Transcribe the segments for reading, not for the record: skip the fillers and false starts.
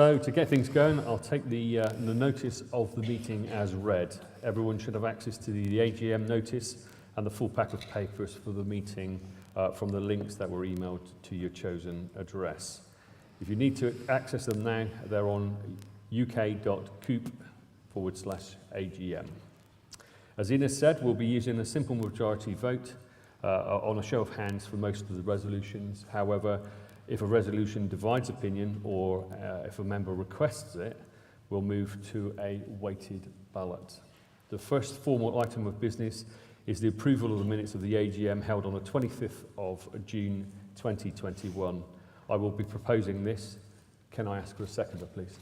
So to get things going, I'll take the notice of the meeting as read. Everyone should have access to the Agm Notice and the full pack of papers for the meeting from the links that were emailed to your chosen address. If you need to access them now, they're on uk.coop/AGM. As Ines said, we'll be using a simple majority vote on a show of hands for most of the resolutions. However, if a resolution divides opinion or if a member requests it, we'll move to a weighted ballot. The first formal item of business is the approval of the minutes of the AGM held on the 25th of June 2021. I will be proposing this. Can I ask for a seconder, please?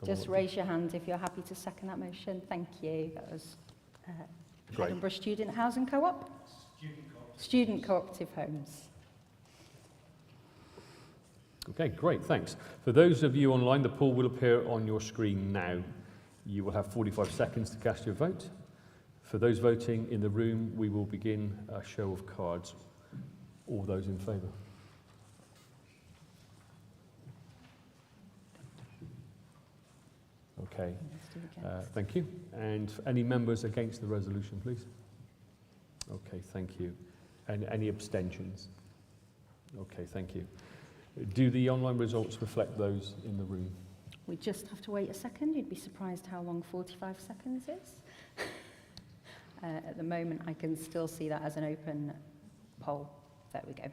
Just raise your hand if you're happy to second that motion. Thank you. That was Edinburgh Student Housing Co-op? Student Cooperative Homes. Okay, great, thanks. For those of you online, the poll will appear on your screen now. You will have 45 seconds to cast your vote. For those voting in the room, we will begin a show of cards. All those in favour? Okay, thank you. And any members against the resolution, please? Okay, thank you. And any abstentions? Okay, thank you. Do the online results reflect those in the room? We just have to wait a second. You'd be surprised how long 45 seconds is. At the moment, I can still see that as an open poll. There we go.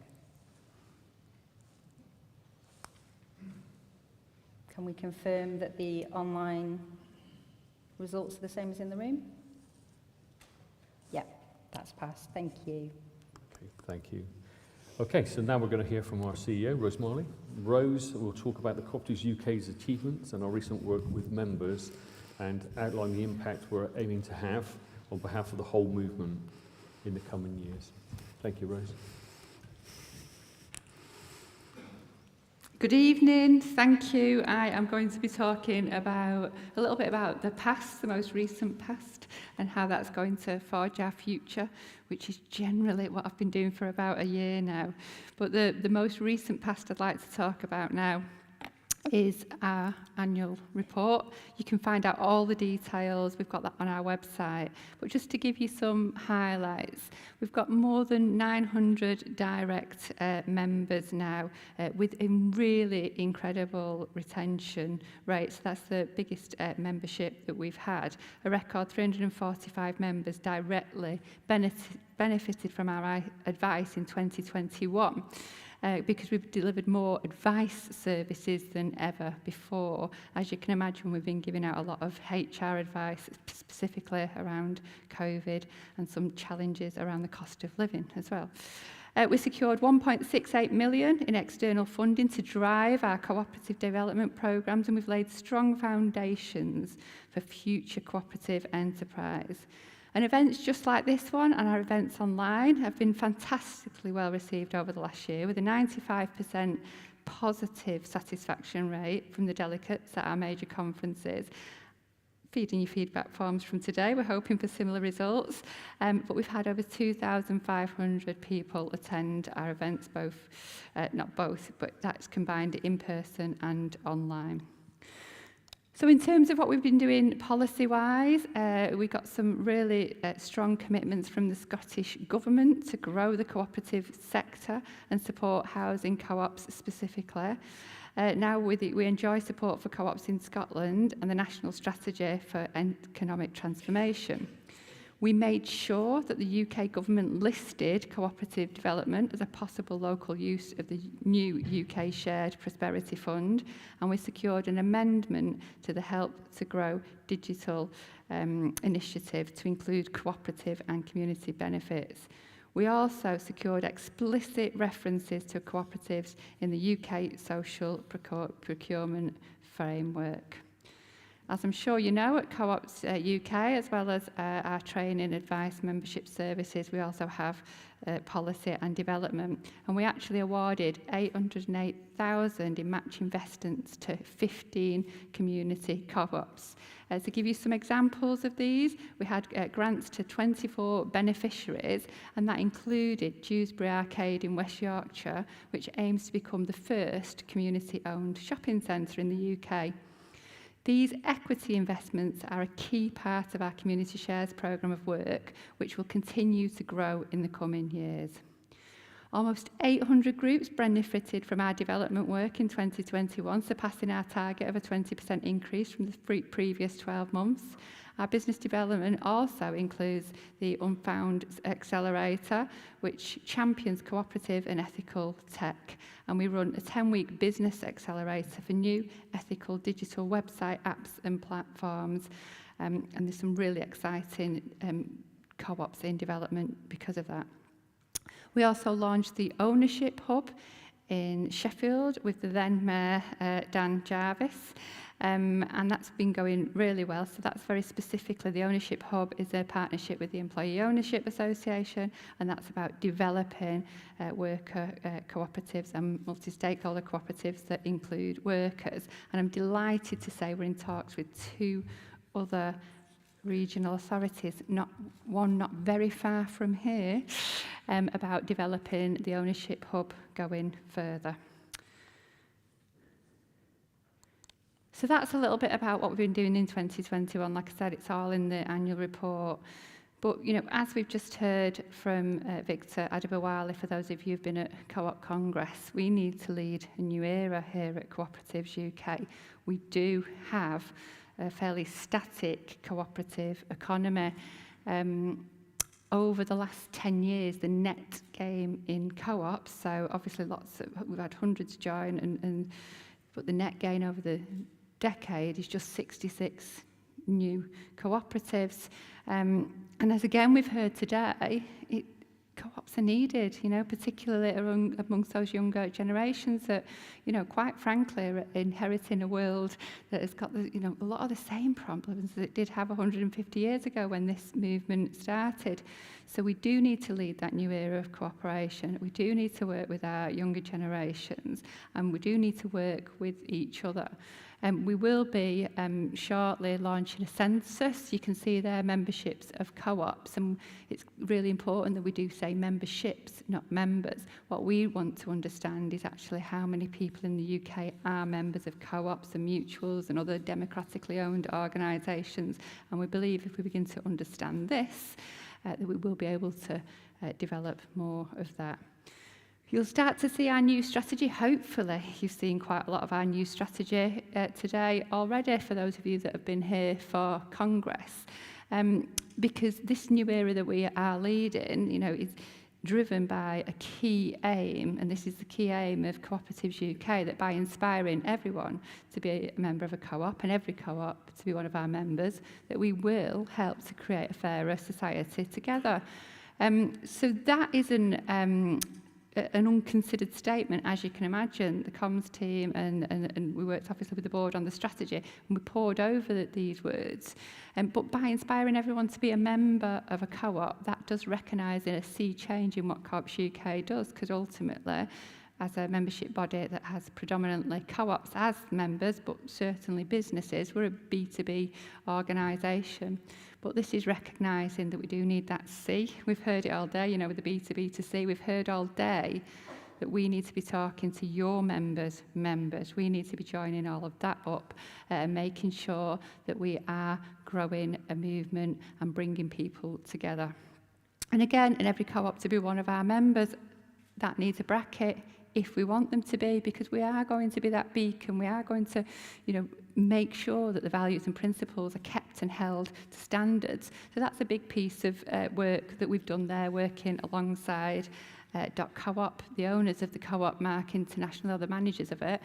Can we confirm that the online results are the same as in the room? Yeah, that's passed. Thank you. Okay, thank you. Okay, so now we're going to hear from our CEO, Rose Marley. Rose will talk about the Cooperatives UK's achievements and our recent work with members and outline the impact we're aiming to have on behalf of the whole movement in the coming years. Thank you, Rose. Good evening, thank you. I am going to be talking a little bit about the past, the most recent past, and how that's going to forge our future, which is generally what I've been doing for about a year now. But the most recent past I'd like to talk about now is our annual report. You can find out all the details, we've got that on our website. But just to give you some highlights, we've got more than 900 direct members now with a really incredible retention rate. So that's the biggest membership that we've had. A record 345 members directly benefited from our advice in 2021. Because we've delivered more advice services than ever before. As you can imagine, we've been giving out a lot of HR advice, specifically around COVID and some challenges around the cost of living as well. We secured 1.68 million in external funding to drive our cooperative development programmes, and we've laid strong foundations for future cooperative enterprise. And events just like this one and our events online have been fantastically well received over the last year, with a 95% positive satisfaction rate from the delegates at our major conferences. Feeding your feedback forms from today, we're hoping for similar results. But we've had over 2,500 people attend our events, not both, but that's combined in person and online. So in terms of what we've been doing policy-wise, we got some really strong commitments from the Scottish Government to grow the cooperative sector and support housing co-ops specifically. Now we enjoy support for co-ops in Scotland and the National Strategy for Economic Transformation. We made sure that the UK government listed cooperative development as a possible local use of the new UK Shared Prosperity Fund, and we secured an amendment to the Help to Grow digital initiative to include cooperative and community benefits. We also secured explicit references to cooperatives in the UK Social Procurement Framework. As I'm sure you know, at Co-ops UK, as well as our training, advice, membership services, we also have policy and development. And we actually awarded 808,000 in match investments to 15 community co-ops. To give you some examples of these, we had grants to 24 beneficiaries, and that included Dewsbury Arcade in West Yorkshire, which aims to become the first community-owned shopping centre in the UK. These equity investments are a key part of our Community Shares programme of work, which will continue to grow in the coming years. Almost 800 groups benefited from our development work in 2021, surpassing our target of a 20% increase from the previous 12 months. Our business development also includes the Unfound Accelerator, which champions cooperative and ethical tech. And we run a 10-week business accelerator for new ethical digital website apps and platforms. And there's some really exciting co-ops in development because of that. We also launched the Ownership Hub in Sheffield with the then Mayor, Dan Jarvis. And that's been going really well. So that's very specifically, the Ownership Hub is a partnership with the Employee Ownership Association, and that's about developing worker cooperatives and multi-stakeholder cooperatives that include workers. And I'm delighted to say we're in talks with 2 other regional authorities, not very far from here, about developing the Ownership Hub going further. So that's a little bit about what we've been doing in 2021. Like I said, it's all in the annual report. But, you know, as we've just heard from Victor Adebowale, for those of you who've been at Co-op Congress, we need to lead a new era here at Cooperatives UK. We do have a fairly static cooperative economy. Over the last 10 years, the net gain in co-ops, so obviously we've had hundreds join, but the net gain over the decade is just 66 new cooperatives. And as again we've heard today, co-ops are needed, you know, particularly amongst those younger generations that, you know, quite frankly are inheriting a world that has got, a lot of the same problems that it did have 150 years ago when this movement started. So we do need to lead that new era of cooperation. We do need to work with our younger generations, and we do need to work with each other. We will be shortly launching a census. You can see there memberships of co-ops, and it's really important that we do say memberships, not members. What we want to understand is actually how many people in the UK are members of co-ops and mutuals and other democratically owned organisations. And we believe if we begin to understand this, that we will be able to develop more of that. You'll start to see our new strategy. Hopefully, you've seen quite a lot of our new strategy today already for those of you that have been here for Congress. Because this new era that we are leading, you know, is driven by a key aim, and this is the key aim of Cooperatives UK, that by inspiring everyone to be a member of a co-op and every co-op to be one of our members, that we will help to create a fairer society together. So that is an unconsidered statement, as you can imagine. The comms team and we worked obviously with the board on the strategy, and we pored over these words. But by inspiring everyone to be a member of a co-op, that does recognise a sea change in what Co-ops UK does, because ultimately, as a membership body that has predominantly co-ops as members, but certainly businesses, we're a B2B organisation. But this is recognising that we do need that C. We've heard it all day, you know, with the B2B to C. We've heard all day that we need to be talking to your members. We need to be joining all of that up, making sure that we are growing a movement and bringing people together. And again, in every co-op to be one of our members, that needs a bracket if we want them to be, because we are going to be that beacon. We are going to, you know, make sure that the values and principles are kept and held to standards. So that's a big piece of work that we've done there, working alongside .coop, the owners of the co-op mark international, the managers of it,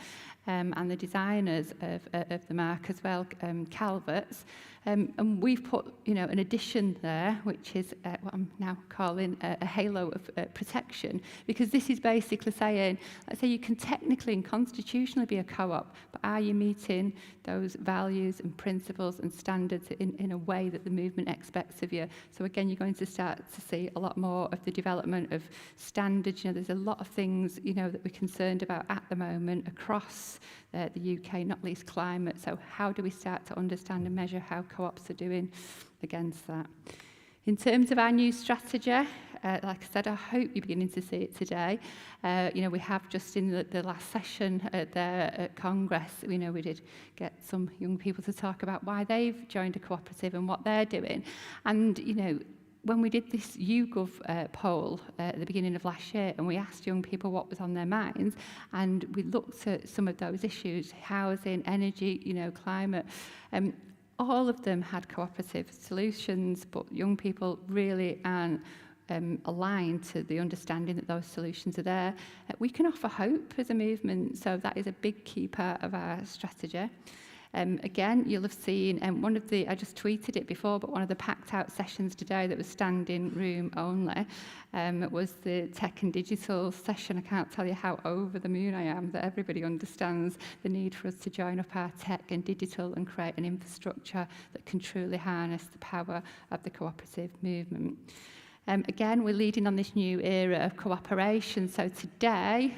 and the designers of the mark as well, Calvert's. And we've put, an addition there, which is what I'm now calling a halo of protection, because this is basically saying, let's say you can technically and constitutionally be a co-op, but are you meeting those values and principles and standards in a way that the movement expects of you? So again, you're going to start to see a lot more of the development of standards. There's a lot of things, that we're concerned about at the moment across the UK, not least climate. So how do we start to understand and measure how co-ops are doing against that? In terms of our new strategy, like I said, I hope you're beginning to see it today. We have just in the last session there at Congress, we did get some young people to talk about why they've joined a cooperative and what they're doing. And, when we did this YouGov poll at the beginning of last year, and we asked young people what was on their minds, and we looked at some of those issues, housing, energy, climate, all of them had cooperative solutions, but young people really aren't aligned to the understanding that those solutions are there. We can offer hope as a movement, so that is a big key part of our strategy. Again, you'll have seen I just tweeted it before, but one of the packed out sessions today that was standing room only was the tech and digital session. I can't tell you how over the moon I am that everybody understands the need for us to join up our tech and digital and create an infrastructure that can truly harness the power of the cooperative movement. Again, we're leading on this new era of cooperation. So today,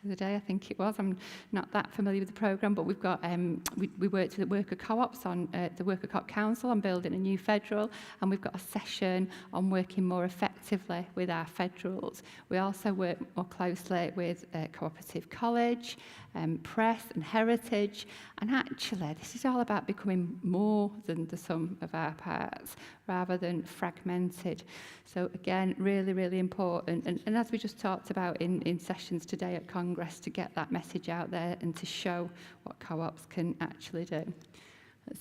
I think it was. I'm not that familiar with the programme, but we've got we worked with the worker co-ops on the Worker Co-op Council on building a new federal, and we've got a session on working more effectively with our federals. We also work more closely with Cooperative College, Press and Heritage, and actually this is all about becoming more than the sum of our parts rather than fragmented. So again, really, really important, and as we just talked about in sessions today at Congress, to get that message out there and to show what co-ops can actually do.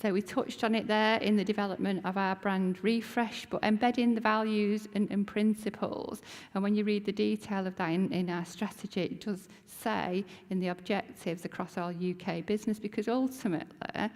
So we touched on it there in the development of our brand refresh, but embedding the values and principles. And when you read the detail of that in our strategy, it does say in the objectives across all UK business, because ultimately,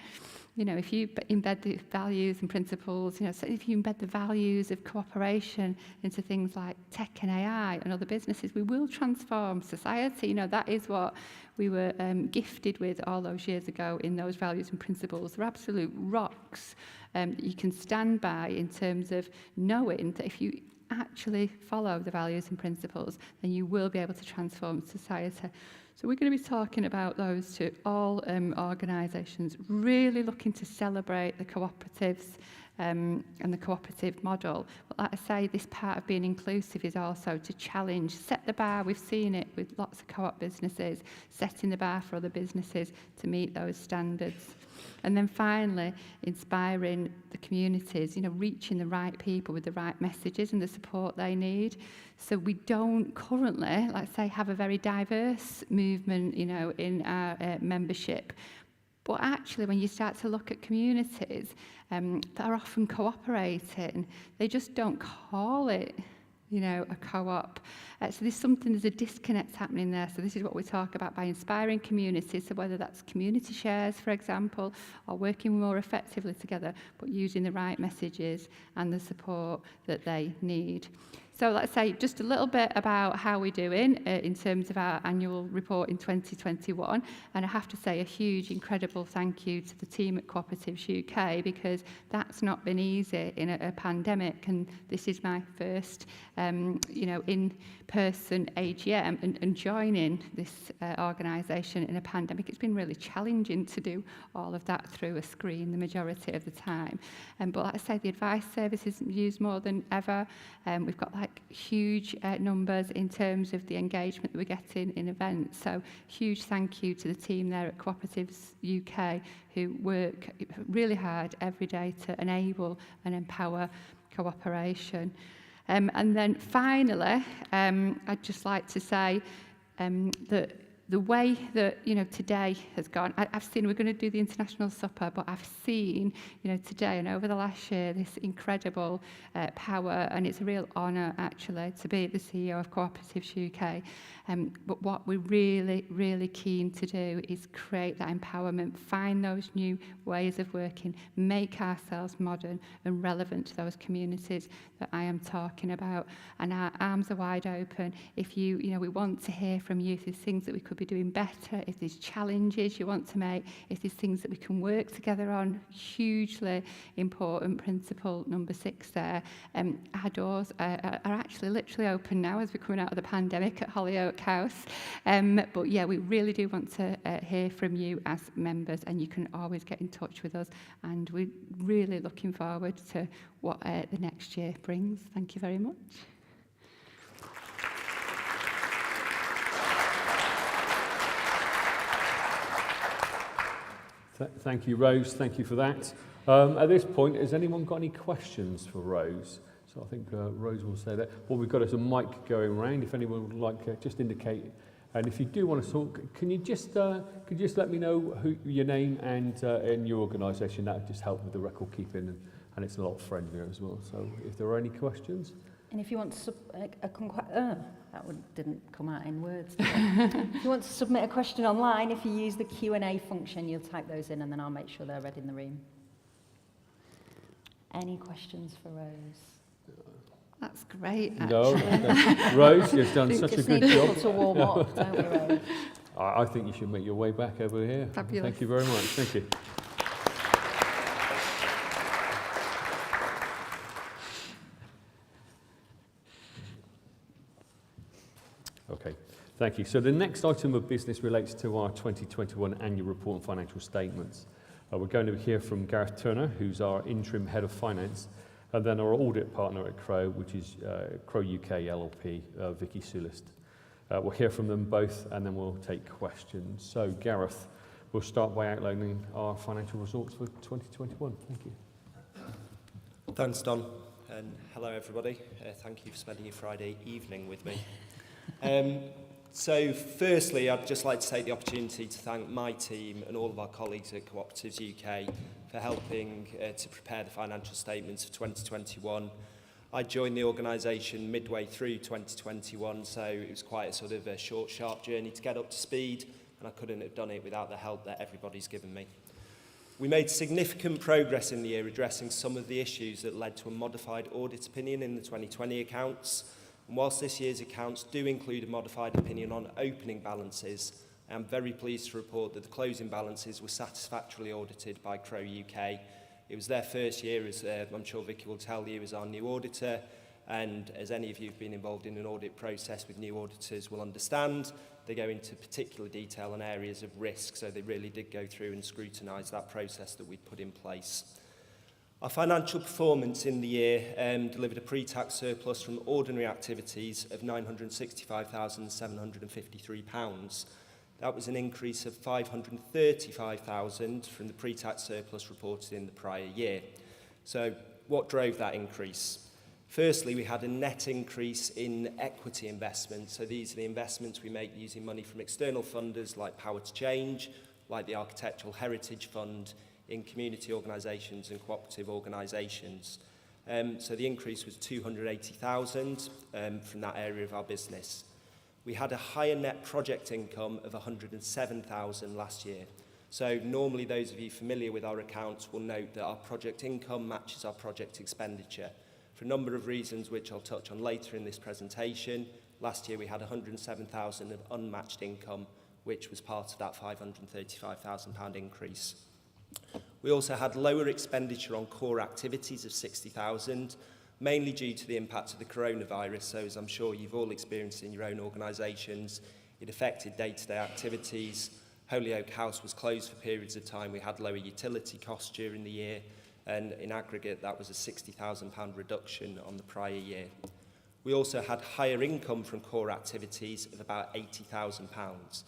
if you embed the values and principles, so if you embed the values of cooperation into things like tech and AI and other businesses, we will transform society. That is what we were gifted with all those years ago in those values and principles. They're absolute rocks that you can stand by in terms of knowing that if you actually follow the values and principles, then you will be able to transform society. So we're going to be talking about those to all organisations, really looking to celebrate the cooperatives and the cooperative model. But like I say, this part of being inclusive is also to challenge, set the bar. We've seen it with lots of co-op businesses, setting the bar for other businesses to meet those standards. And then finally, inspiring the communities, reaching the right people with the right messages and the support they need. So we don't currently, let's say, have a very diverse movement, in our membership. But actually, when you start to look at communities that are often cooperating, they just don't call it, a co-op. So there's a disconnect happening there. So this is what we talk about by inspiring communities. So whether that's community shares, for example, or working more effectively together, but using the right messages and the support that they need. So let's say just a little bit about how we're doing in terms of our annual report in 2021. And I have to say a huge, incredible thank you to the team at Cooperatives UK, because that's not been easy in a pandemic. And this is my first, in-person AGM and joining this organisation in a pandemic. It's been really challenging to do all of that through a screen the majority of the time. But like I say, the advice service is used more than ever. We've got huge numbers in terms of the engagement that we're getting in events. So huge thank you to the team there at Cooperatives UK, who work really hard every day to enable and empower cooperation. And then finally, I'd just like to say that the way that, today has gone, I've seen, we're going to do the international supper, but I've seen, today and over the last year, this incredible power, and it's a real honour, actually, to be the CEO of Cooperatives UK. But what we're really, really keen to do is create that empowerment, find those new ways of working, make ourselves modern and relevant to those communities that I am talking about. And our arms are wide open. If we want to hear from you, if there's things that we could be doing better, if there's challenges you want to make, if there's things that we can work together on, hugely important principle number 6 there. Our doors are actually literally open now as we're coming out of the pandemic at Hollyoak House. But yeah, we really do want to hear from you as members, and you can always get in touch with us. And we're really looking forward to what the next year brings. Thank you very much. Thank you, Rose. Thank you for that. At this point, has anyone got any questions for Rose? So I think Rose will say that. Well, we've got a mic going around. If anyone would like, just indicate. And if you do want to talk, can you just let me know your name and your organisation? That would just help with the record keeping, and it's a lot friendlier as well. So if there are any questions. And if you want to didn't come out in words. If you want to submit a question online, if you use the Q&A function, you'll type those in, and then I'll make sure they're read in the room. Any questions for Rose? That's great, actually. No, Rose, you've done such a good job. Just need people to warm up, don't we, Rose? I think you should make your way back over here. Fabulous. Thank you very much. Thank you. Okay, thank you. So the next item of business relates to our 2021 annual report and financial statements. We're going to hear from Gareth Turner, who's our interim head of finance, and then our audit partner at Crow, which is Crow UK LLP, Vicky Sulist. We'll hear from them both, and then we'll take questions. So Gareth, we'll start by outlining our financial results for 2021. Thank you. Thanks, Don, and hello everybody. Thank you for spending your Friday evening with me. So firstly, I'd just like to take the opportunity to thank my team and all of our colleagues at Cooperatives UK for helping to prepare the financial statements for 2021. I joined the organisation midway through 2021, so it was quite a sort of a short, sharp journey to get up to speed, and I couldn't have done it without the help that everybody's given me. We made significant progress in the year addressing some of the issues that led to a modified audit opinion in the 2020 accounts. And whilst this year's accounts do include a modified opinion on opening balances, I am very pleased to report that the closing balances were satisfactorily audited by Crow UK. It was their first year, as I'm sure Vicky will tell you, as our new auditor, and as any of you who've been involved in an audit process with new auditors will understand, they go into particular detail on areas of risk, so they really did go through and scrutinise that process that we'd put in place. Our financial performance in the year delivered a pre-tax surplus from ordinary activities of £965,753. That was an increase of £535,000 from the pre-tax surplus reported in the prior year. So what drove that increase? Firstly, we had a net increase in equity investments. So these are the investments we make using money from external funders like Power to Change, like the Architectural Heritage Fund, in community organisations and cooperative organisations. So the increase was £280,000 from that area of our business. We had a higher net project income of £107,000 last year. So normally those of you familiar with our accounts will note that our project income matches our project expenditure. For a number of reasons which I'll touch on later in this presentation, last year we had £107,000 of unmatched income, which was part of that £535,000 increase. We also had lower expenditure on core activities of £60,000, mainly due to the impact of the coronavirus. So as I'm sure you've all experienced in your own organisations, it affected day-to-day activities. Hollyoak House was closed for periods of time. We had lower utility costs during the year, and in aggregate that was a £60,000 reduction on the prior year. We also had higher income from core activities of about £80,000.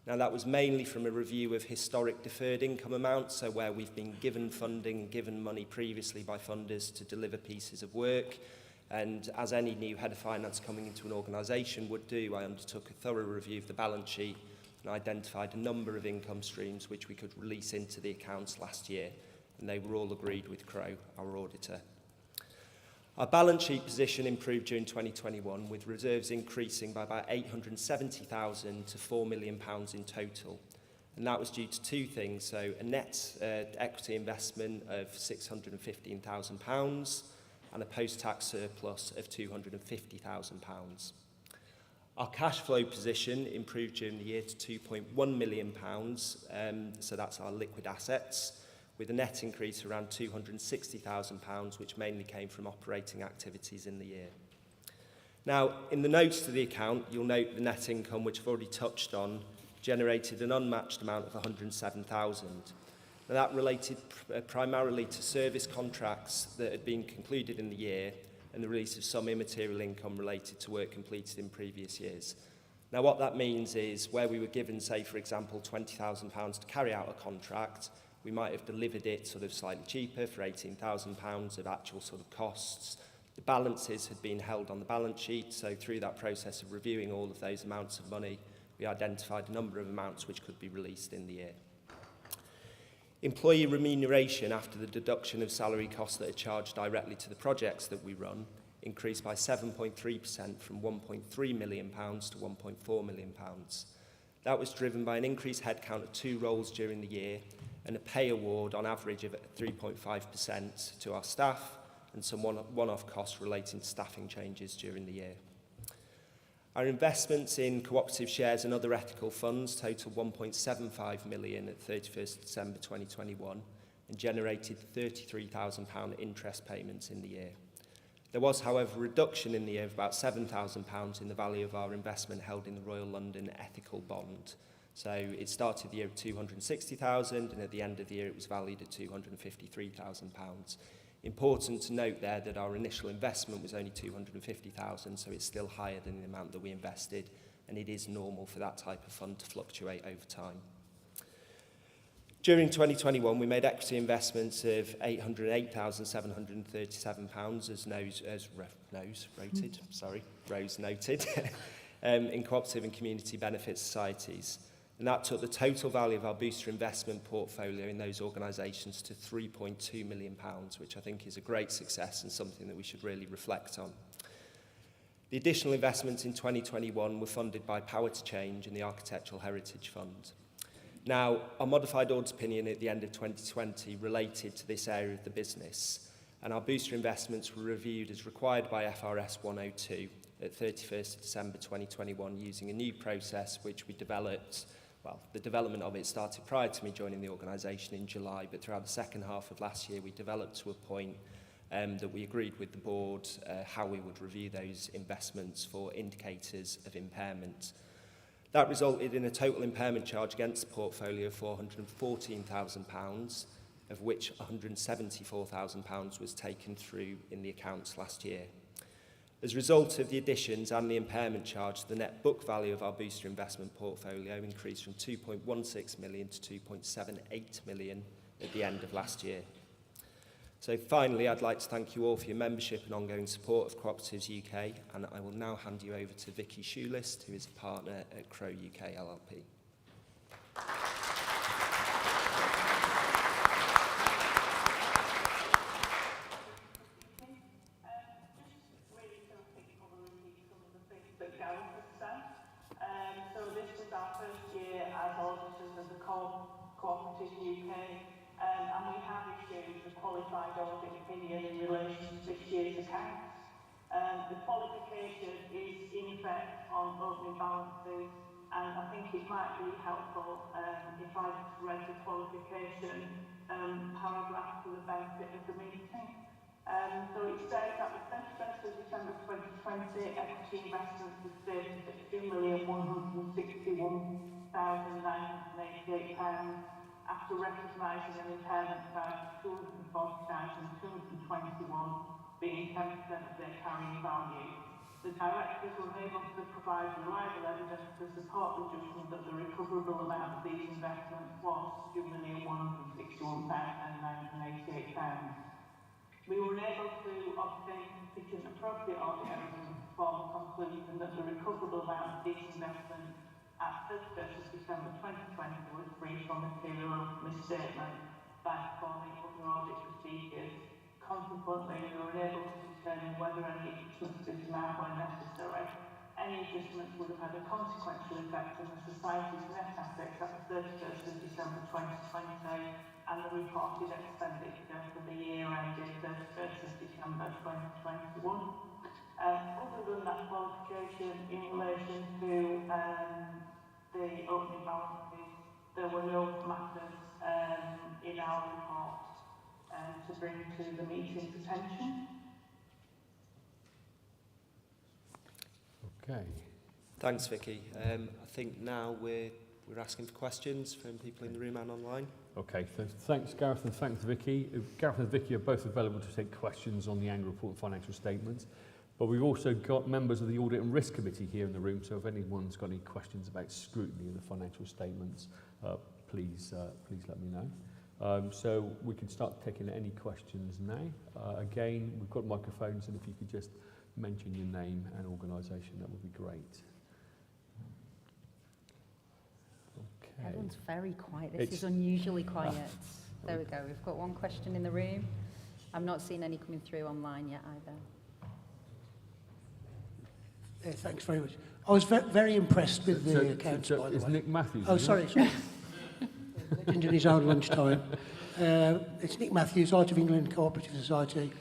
Now that was mainly from a review of historic deferred income amounts, so where we've been given funding, given money previously by funders to deliver pieces of work. And as any new head of finance coming into an organisation would do, I undertook a thorough review of the balance sheet and identified a number of income streams which we could release into the accounts last year, and they were all agreed with Crowe, our auditor. Our balance sheet position improved during 2021, with reserves increasing by about £870,000 to £4 million in total. And that was due to two things. So a net equity investment of £615,000 and a post-tax surplus of £250,000. Our cash flow position improved during the year to £2.1 million, so that's our liquid assets, with a net increase around £260,000, which mainly came from operating activities in the year. Now, in the notes to the account, you'll note the net income, which I've already touched on, generated an unmatched amount of £107,000. Now, that related primarily to service contracts that had been concluded in the year and the release of some immaterial income related to work completed in previous years. Now, what that means is where we were given, say, for example, £20,000 to carry out a contract, we might have delivered it sort of slightly cheaper for £18,000 of actual sort of costs. The balances had been held on the balance sheet, so through that process of reviewing all of those amounts of money, we identified a number of amounts which could be released in the year. Employee remuneration, after the deduction of salary costs that are charged directly to the projects that we run, increased by 7.3% from £1.3 million to £1.4 million. That was driven by an increased headcount of 2 roles during the year and a pay award on average of 3.5% to our staff and some one-off costs relating to staffing changes during the year. Our investments in cooperative shares and other ethical funds totaled £1.75 million at 31st December 2021 and generated £33,000 interest payments in the year. There was, however, a reduction in the year of about £7,000 in the value of our investment held in the Royal London Ethical Bond. So it started the year at £260,000 and at the end of the year it was valued at £253,000. Important to note there that our initial investment was only £250,000, so it's still higher than the amount that we invested, and it is normal for that type of fund to fluctuate over time. During 2021, we made equity investments of £808,737, Rose noted, in cooperative and community benefit societies. And that took the total value of our booster investment portfolio in those organisations to £3.2 million, which I think is a great success and something that we should really reflect on. The additional investments in 2021 were funded by Power to Change and the Architectural Heritage Fund. Now, our modified audit opinion at the end of 2020 related to this area of the business, and our booster investments were reviewed as required by FRS 102 at 31st December 2021 using a new process which we developed. Well, the development of it started prior to me joining the organisation in July, but throughout the second half of last year we developed to a point that we agreed with the board how we would review those investments for indicators of impairment. That resulted in a total impairment charge against the portfolio of £414,000, of which £174,000 was taken through in the accounts last year. As a result of the additions and the impairment charge, the net book value of our booster investment portfolio increased from £2.16 million to £2.78 million at the end of last year. So finally, I'd like to thank you all for your membership and ongoing support of Cooperatives UK, and I will now hand you over to Vicky Shoelist, who is a partner at Crowe UK LLP. Co-operatives UK, and we have issued a qualified audit opinion in relation to this year's accounts. The qualification is in effect on opening balances, and I think it might be helpful if I read the qualification paragraph for the benefit of the meeting. So it says that the 31st of December 2020, equity investments were stated at £2,161,988 after recognising an impairment charge of £240,221 being 10% of their carrying value. The directors were able to provide reliable evidence to support the judgment that the recoverable amount of these investments was £2,161,988. We were able to obtain sufficient appropriate audit evidence to form a conclusion that the recoverable amount of these investments at 31st of December 2020 was free from material misstatement by performing other audit procedures. Consequently, we were unable to determine whether any adjustments to this amount were necessary. Any adjustments would have had a consequential effect on the Society's net assets at the 31st of December 2020 and the reported expenditure for the year ending 31st of December 2021. Other than that qualification in relation to the opening balances, there were no matters in our report to bring to the meeting's attention. Okay. Thanks, Vicky. I think now we're asking for questions from people in the room and online. Okay, so thanks Gareth and thanks Vicky. Gareth and Vicky are both available to take questions on the annual report and financial statements. But we've also got members of the Audit and Risk Committee here in the room, so if anyone's got any questions about scrutiny of the financial statements, please let me know. So we can start taking any questions now. Again, we've got microphones, and if you could just mention your name and organisation, that would be great. Okay. Everyone's very quiet. This is unusually quiet. There we go. We've got one question in the room. I've not seen any coming through online yet either. Thanks very much. I was very impressed with the accounts, by the way. It's Nick Matthews. Oh, sorry. Legend in his own lunchtime. It's Nick Matthews, Heart of England Co-operative Society,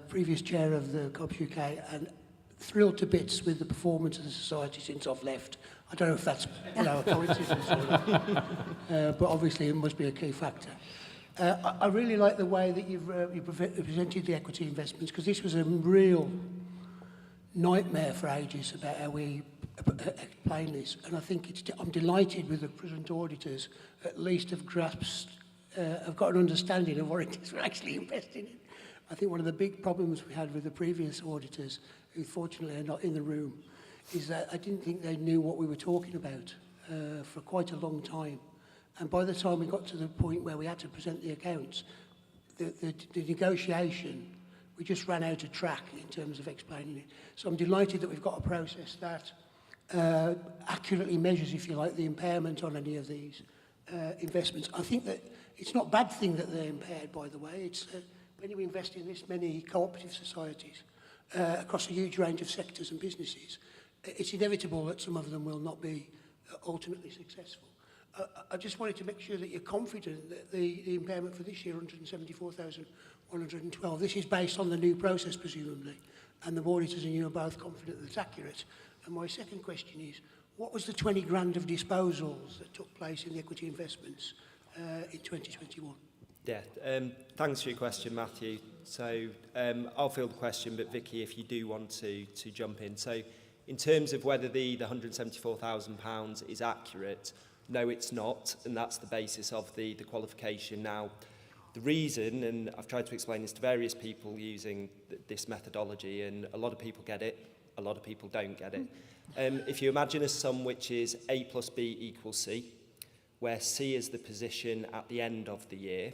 previous chair of the Co-ops UK, and thrilled to bits with the performance of the society since I've left. I don't know if that's a coincidence or not, but obviously it must be a key factor. I really like the way that you've presented the equity investments, because this was a real nightmare for ages about how we explain this, and I think I'm delighted with the present auditors at least have grasped, have got an understanding of what it is we're actually investing in. I think one of the big problems we had with the previous auditors, who fortunately are not in the room, is that I didn't think they knew what we were talking about for quite a long time. And by the time we got to the point where we had to present the accounts, the negotiation, we just ran out of track in terms of explaining it. So I'm delighted that we've got a process that accurately measures, if you like, the impairment on any of these investments. I think that it's not a bad thing that they're impaired, by the way. It's when you invest in this many cooperative societies across a huge range of sectors and businesses, it's inevitable that some of them will not be ultimately successful. I just wanted to make sure that you're confident that the impairment for this year, 174,112, this is based on the new process, presumably, and the auditors and you are both confident that it's accurate. And my second question is, what was the 20 grand of disposals that took place in the equity investments in 2021? Yeah, thanks for your question, Matthew. So I'll field the question, but Vicky, if you do want to jump in. So in terms of whether the £174,000 is accurate, no, it's not, and that's the basis of the qualification. Now, the reason, and I've tried to explain this to various people using this methodology, and a lot of people get it, a lot of people don't get it. If you imagine a sum which is A plus B equals C, where C is the position at the end of the year,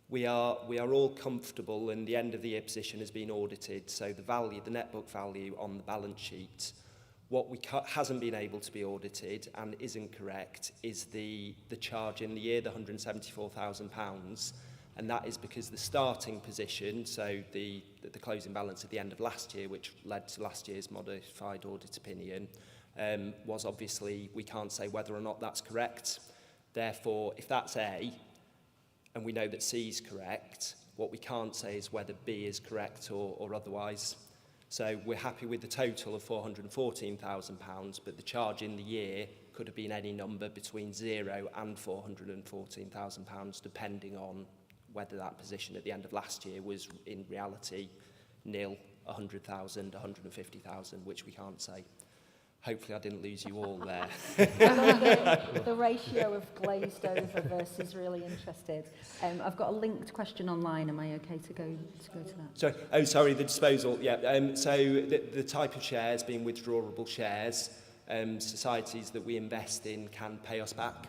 we are all comfortable, and the end of the year position has been audited, so the value, the net book value on the balance sheet. What hasn't been able to be audited and isn't correct is the charge in the year, the £174,000, and that is because the starting position, so the closing balance at the end of last year, which led to last year's modified audit opinion, was obviously, we can't say whether or not that's correct. Therefore, if that's A, and we know that C is correct, what we can't say is whether B is correct or otherwise. So we're happy with the total of £414,000, but the charge in the year could have been any number between 0 and £414,000, depending on whether that position at the end of last year was in reality nil, 100,000, 150,000, which we can't say. Hopefully I didn't lose you all there. The ratio of glazed over versus really interested. I've got a linked question online. Am I okay to go to that? Sorry, the disposal. Yeah. So the type of shares being withdrawable shares, societies that we invest in can pay us back,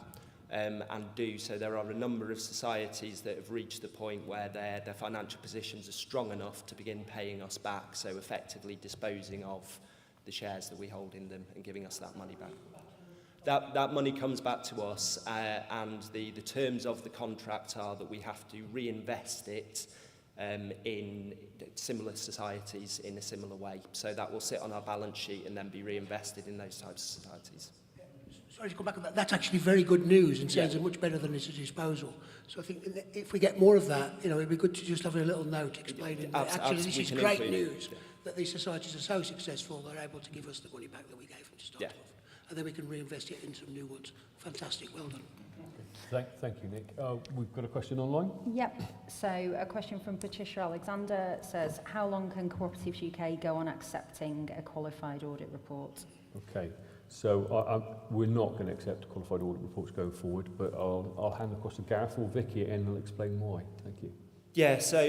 and do. So there are a number of societies that have reached the point where their financial positions are strong enough to begin paying us back. So effectively disposing of the shares that we hold in them and giving us that money back. That money comes back to us, and the terms of the contract are that we have to reinvest it in similar societies in a similar way. So that will sit on our balance sheet and then be reinvested in those types of societies. Sorry to come back on that. That's actually very good news and sounds much better than it's at disposal. So I think if we get more of that, you know, it'd be good to just have a little note explaining that actually this is great news that these societies are so successful they're able to give us the money back that we gave them to start off. And then we can reinvest it in some new ones. Fantastic, well done. Thank you, Nick. We've got a question online. Yep. So a question from Patricia Alexander says, how long can Cooperatives UK go on accepting a qualified audit report? Okay, so we're not going to accept qualified audit reports going forward, but I'll hand across to Gareth or Vicky and he'll explain why. Thank you. Yeah, so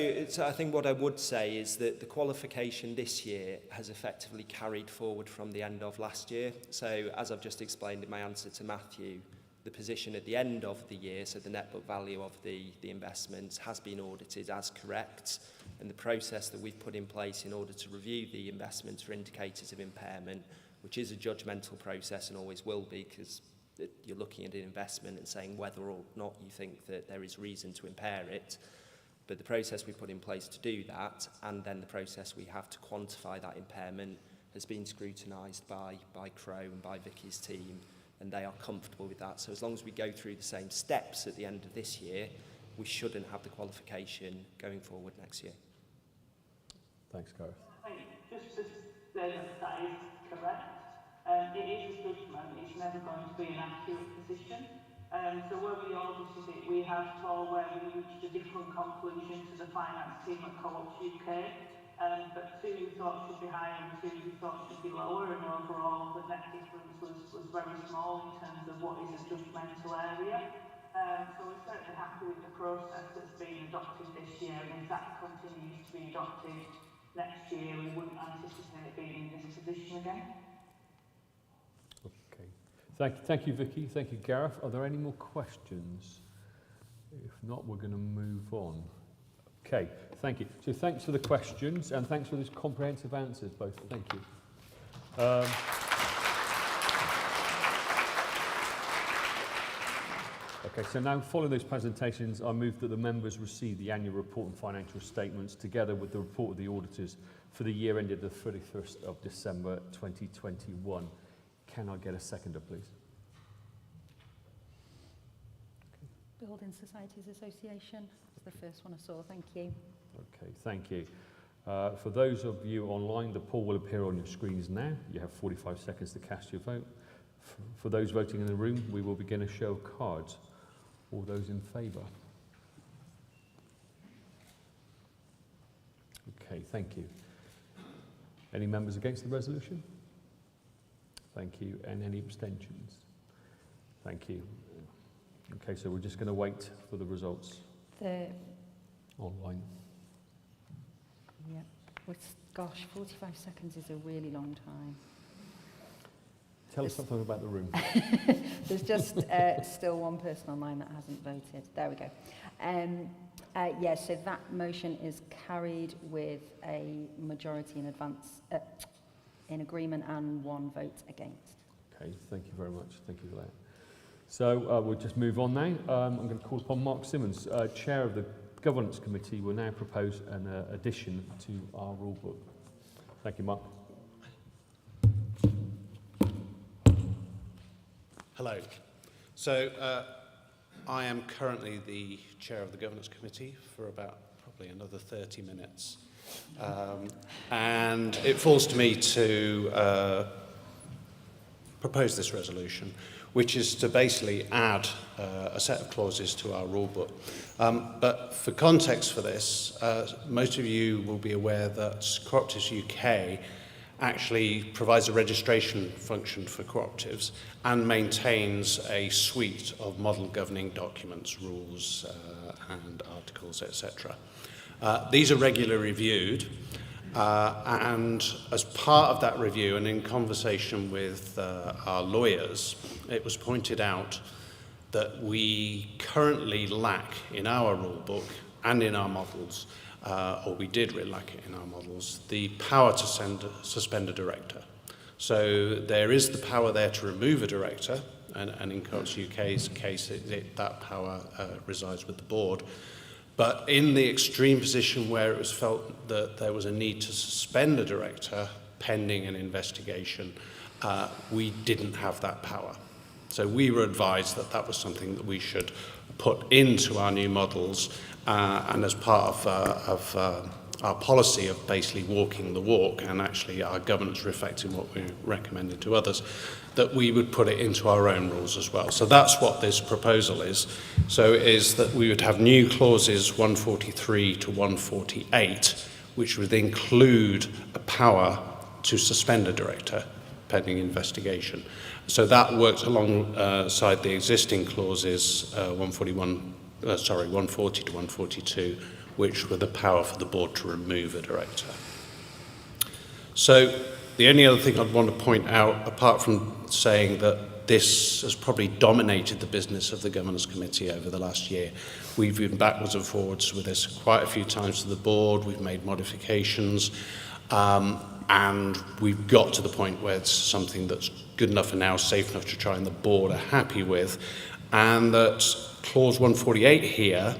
I think what I would say is that the qualification this year has effectively carried forward from the end of last year. So as I've just explained in my answer to Matthew, the position at the end of the year, so the net book value of the investments has been audited as correct, and the process that we've put in place in order to review the investments for indicators of impairment, which is a judgmental process and always will be, because you're looking at an investment and saying whether or not you think that there is reason to impair it. But the process we put in place to do that, and then the process we have to quantify that impairment, has been scrutinised by Crow and by Vicky's team, and they are comfortable with that. So as long as we go through the same steps at the end of this year, we shouldn't have the qualification going forward next year. Thanks, Gareth. I think just to say that is correct. It is a judgment, it's never going to be an accurate position. So when we audited it, we have told where we reached a different conclusion to the finance team at Co-ops UK. But 2 we thought should be higher and 2 we thought should be lower, and overall the net difference was very small in terms of what is a judgmental area. So we're certainly happy with the process that's been adopted this year, and if that continues to be adopted next year, we wouldn't anticipate being in this position again. Okay. Thank you, Vicky. Thank you, Gareth. Are there any more questions? If not, we're going to move on. Okay, thank you. So thanks for the questions and thanks for those comprehensive answers, both. Thank you. Okay, so now following those presentations, I move that the members receive the annual report and financial statements together with the report of the auditors for the year ended the 31st of December 2021. Can I get a seconder, please? Building Societies Association. That's the first one I saw. Thank you. Okay, thank you. For those of you online, the poll will appear on your screens now. You have 45 seconds to cast your vote. For those voting in the room, we will begin a show of cards. All those in favour? Okay, thank you. Any members against the resolution? Thank you. And any abstentions? Thank you. Okay, so we're just going to wait for the results online. Yep. Gosh, 45 seconds is a really long time. Tell us something about the room. There's just still one person online that hasn't voted. There we go. Yeah, so that motion is carried with a majority in advance, in agreement, and 1 vote against. Okay, thank you very much. Thank you for that. So we'll just move on now. I'm going to call upon Mark Simmons, Chair of the Governance Committee, will now propose an addition to our rule book. Thank you, Mark. Hello. So I am currently the Chair of the Governance Committee for about probably another 30 minutes. And it falls to me to propose this resolution, which is to basically add a set of clauses to our rule book. But for context for this, most of you will be aware that Cooperatives UK actually provides a registration function for cooperatives and maintains a suite of model governing documents, rules and articles, etc. These are regularly reviewed, and as part of that review and in conversation with our lawyers, it was pointed out that we currently lack in our rule book and in our models, or we did really lack it in our models, the power to suspend a director. So there is the power there to remove a director and in Co-ops UK's case, that power resides with the board. But in the extreme position where it was felt that there was a need to suspend a director pending an investigation, we didn't have that power. So we were advised that that was something that we should put into our new models, and as part of our policy of basically walking the walk, and actually our governance reflecting what we recommended to others, that we would put it into our own rules as well. So that's what this proposal is. So it is that we would have new clauses 143 to 148, which would include a power to suspend a director pending investigation. So that works alongside the existing clauses 140 to 142, which were the power for the board to remove a director. So the only other thing I'd want to point out, apart from saying that this has probably dominated the business of the Governance Committee over the last year, we've been backwards and forwards with this quite a few times to the board, we've made modifications, and we've got to the point where it's something that's good enough and now safe enough to try and the board are happy with, and that clause 148 here,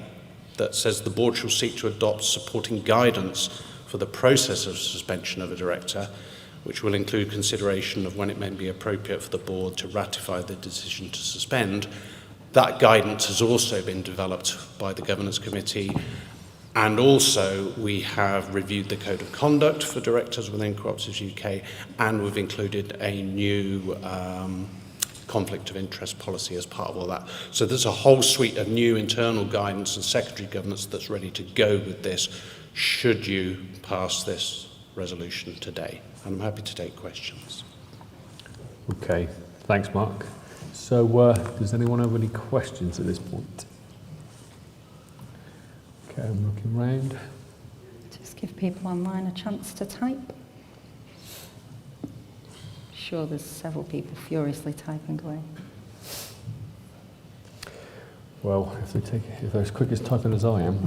that says the board shall seek to adopt supporting guidance for the process of suspension of a director, which will include consideration of when it may be appropriate for the board to ratify the decision to suspend. That guidance has also been developed by the Governance Committee, and also we have reviewed the Code of Conduct for directors within Cooperatives UK, and we've included a new conflict of interest policy as part of all that. So there's a whole suite of new internal guidance and secondary governance that's ready to go with this, should you pass this resolution today. And I'm happy to take questions. Okay, thanks, Mark. So does anyone have any questions at this point? Okay, I'm looking round. Just give people online a chance to type. Sure, there's several people furiously typing away. Well, if they're as quick as typing as I am,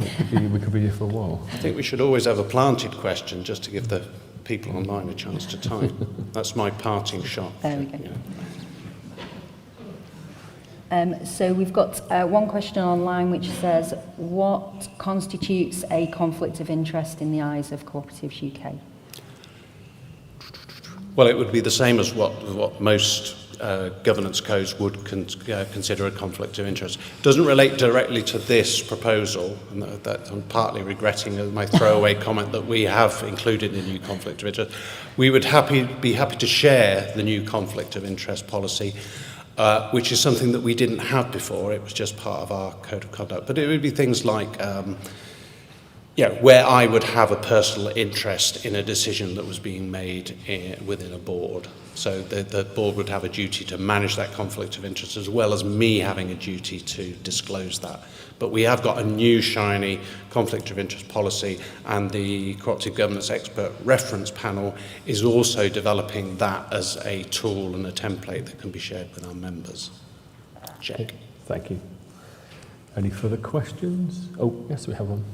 we could be here for a while. I think we should always have a planted question just to give the people online a chance to type. That's my parting shot. There we go. So we've got one question online which says, what constitutes a conflict of interest in the eyes of Cooperatives UK? Well, it would be the same as what most governance codes would consider a conflict of interest. It doesn't relate directly to this proposal, and that I'm partly regretting my throwaway comment that we have included a new conflict of interest. We would be happy to share the new conflict of interest policy, which is something that we didn't have before. It was just part of our code of conduct. But it would be things like where I would have a personal interest in a decision that was being made within a board. So the board would have a duty to manage that conflict of interest, as well as me having a duty to disclose that. But we have got a new shiny conflict of interest policy, and the Cooperative Governance Expert Reference Panel is also developing that as a tool and a template that can be shared with our members. Check. Okay, thank you. Any further questions? Oh, yes, we have one.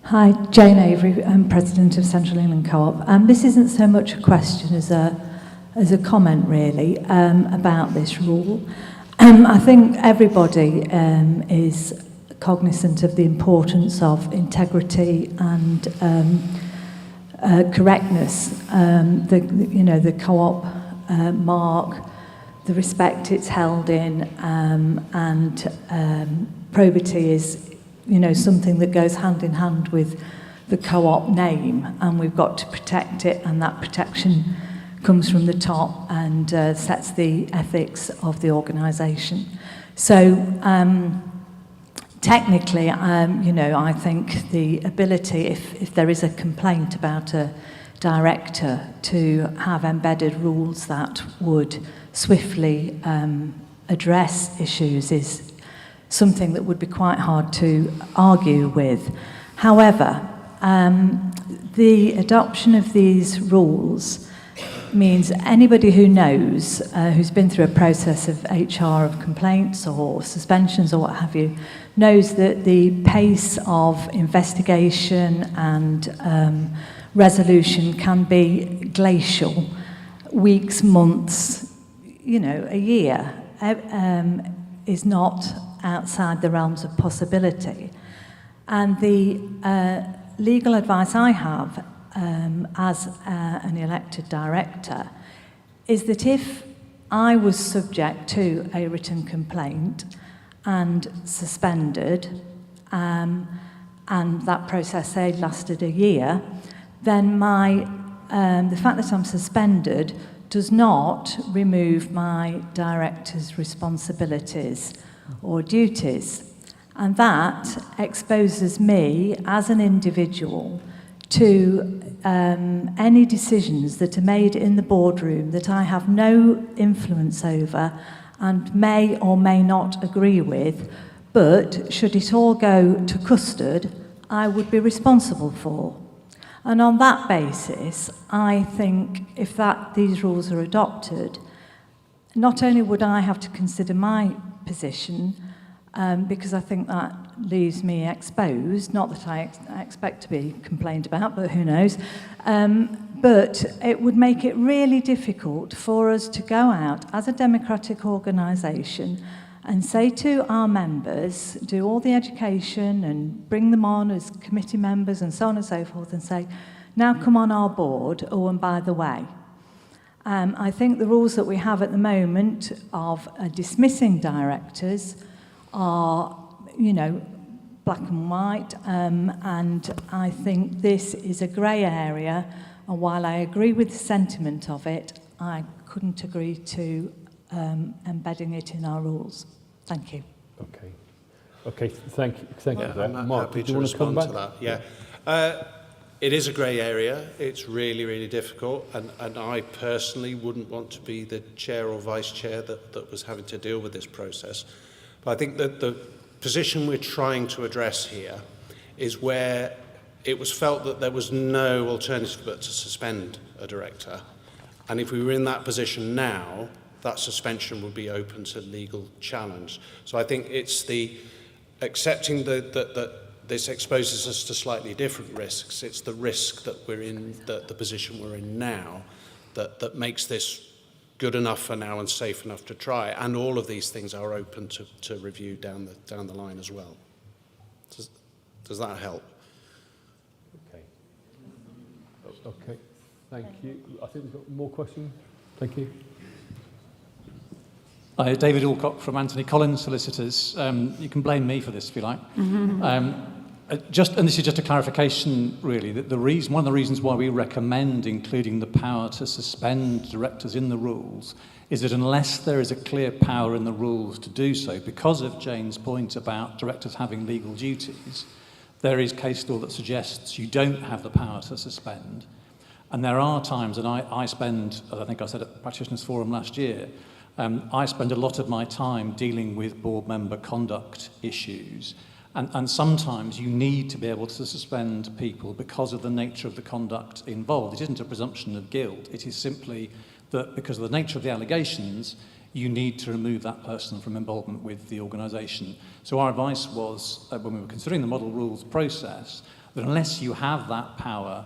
Hi, Jane Avery, I'm President of Central England Co-op. This isn't so much a question as a comment, really, about this rule. I think everybody is cognizant of the importance of integrity and correctness. The co-op mark, the respect it's held in, and probity is something that goes hand in hand with the co-op name, and we've got to protect it, and that protection comes from the top and sets the ethics of the organisation. So technically, I think the ability, if there is a complaint about a director, to have embedded rules that would swiftly address issues is something that would be quite hard to argue with. However, the adoption of these rules means anybody who knows, who's been through a process of HR, of complaints or suspensions or what have you, knows that the pace of investigation and resolution can be glacial, weeks, months, you know, a year, is not outside the realms of possibility. And the legal advice I have as an elected director is that if I was subject to a written complaint and suspended, and that process, say, lasted a year, then the fact that I'm suspended does not remove my director's responsibilities or duties. And that exposes me as an individual to any decisions that are made in the boardroom that I have no influence over and may or may not agree with, but should it all go to custard, I would be responsible for. And on that basis, I think if these rules are adopted, not only would I have to consider my position, because I think that leaves me exposed, not that I expect to be complained about, but who knows, but it would make it really difficult for us to go out as a democratic organisation and say to our members, do all the education and bring them on as committee members and so on and so forth, and say, now come on our board, oh, and by the way. I think the rules that we have at the moment of dismissing directors are, you know, black and white, and I think this is a grey area, and while I agree with the sentiment of it, I couldn't agree to embedding it in our rules. Thank you. Okay. Okay, thank you for that. I'm Mark, happy do to you want to come respond back? to that. Yeah. It is a grey area. It's really, really difficult, and I personally wouldn't want to be the chair or vice chair that was having to deal with this process. But I think that the position we're trying to address here is where it was felt that there was no alternative but to suspend a director. And if we were in that position now, that suspension would be open to legal challenge. So I think it's the accepting that this exposes us to slightly different risks. It's the risk that we're in, the position we're in now, that makes this good enough for now and safe enough to try. And all of these things are open to review down the line as well. Does that help? Okay. Okay. Thank you. I think we've got more questions. Thank you. Hi, David Alcock from Anthony Collins Solicitors. You can blame me for this if you like. And this is just a clarification, really, that one of the reasons why we recommend including the power to suspend directors in the rules is that unless there is a clear power in the rules to do so, because of Jane's point about directors having legal duties, there is case law that suggests you don't have the power to suspend. And there are times, and I spend, as I think I said at the Practitioners Forum last year, I spend a lot of my time dealing with board member conduct issues. And sometimes you need to be able to suspend people because of the nature of the conduct involved. It isn't a presumption of guilt. It is simply that because of the nature of the allegations, you need to remove that person from involvement with the organisation. So our advice was, when we were considering the model rules process, that unless you have that power,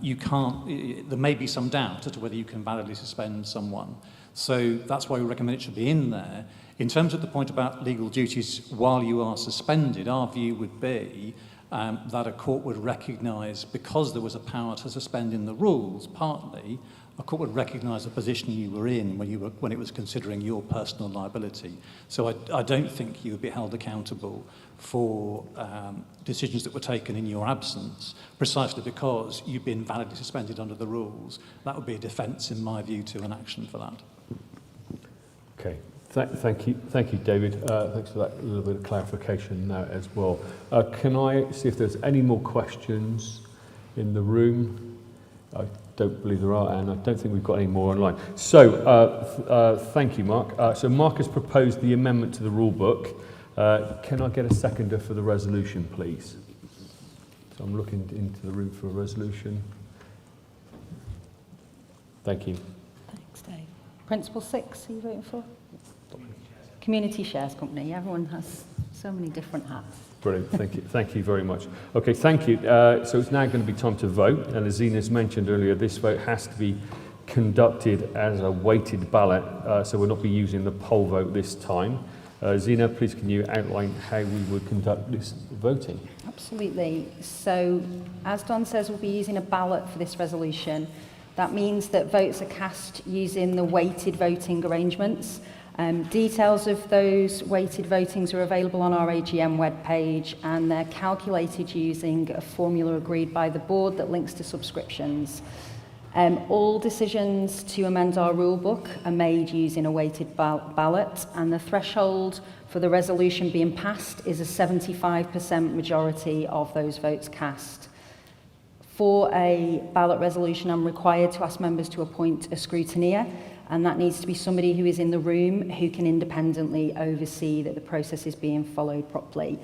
you can't, there may be some doubt as to whether you can validly suspend someone. So that's why we recommend it should be in there. In terms of the point about legal duties while you are suspended, our view would be that a court would recognise, because there was a power to suspend in the rules, partly, a court would recognise the position you were in when it was considering your personal liability. So I don't think you would be held accountable for decisions that were taken in your absence, precisely because you've been validly suspended under the rules. That would be a defence, in my view, to an action for that. Okay. Thank you, David. Thanks for that little bit of clarification now as well. Can I see if there's any more questions in the room? I don't believe there are, and I don't think we've got any more online. So, thank you, Mark. So Mark has proposed the amendment to the rule book. Can I get a seconder for the resolution, please? So I'm looking into the room for a resolution. Thank you. Thanks, Dave. Principle 6, are you voting for? Community Shares Company. Everyone has so many different hats. Brilliant, thank you. Thank you very much. Okay, thank you. So it's now going to be time to vote, and as Zena's mentioned earlier, this vote has to be conducted as a weighted ballot, so we'll not be using the poll vote this time. Zena, please can you outline how we would conduct this voting? Absolutely. So, as Don says, we'll be using a ballot for this resolution. That means that votes are cast using the weighted voting arrangements. Details of those weighted votings are available on our AGM webpage, and they're calculated using a formula agreed by the board that links to subscriptions. All decisions to amend our rule book are made using a weighted ballot, and the threshold for the resolution being passed is a 75% majority of those votes cast. For a ballot resolution, I'm required to ask members to appoint a scrutineer, and that needs to be somebody who is in the room who can independently oversee that the process is being followed properly.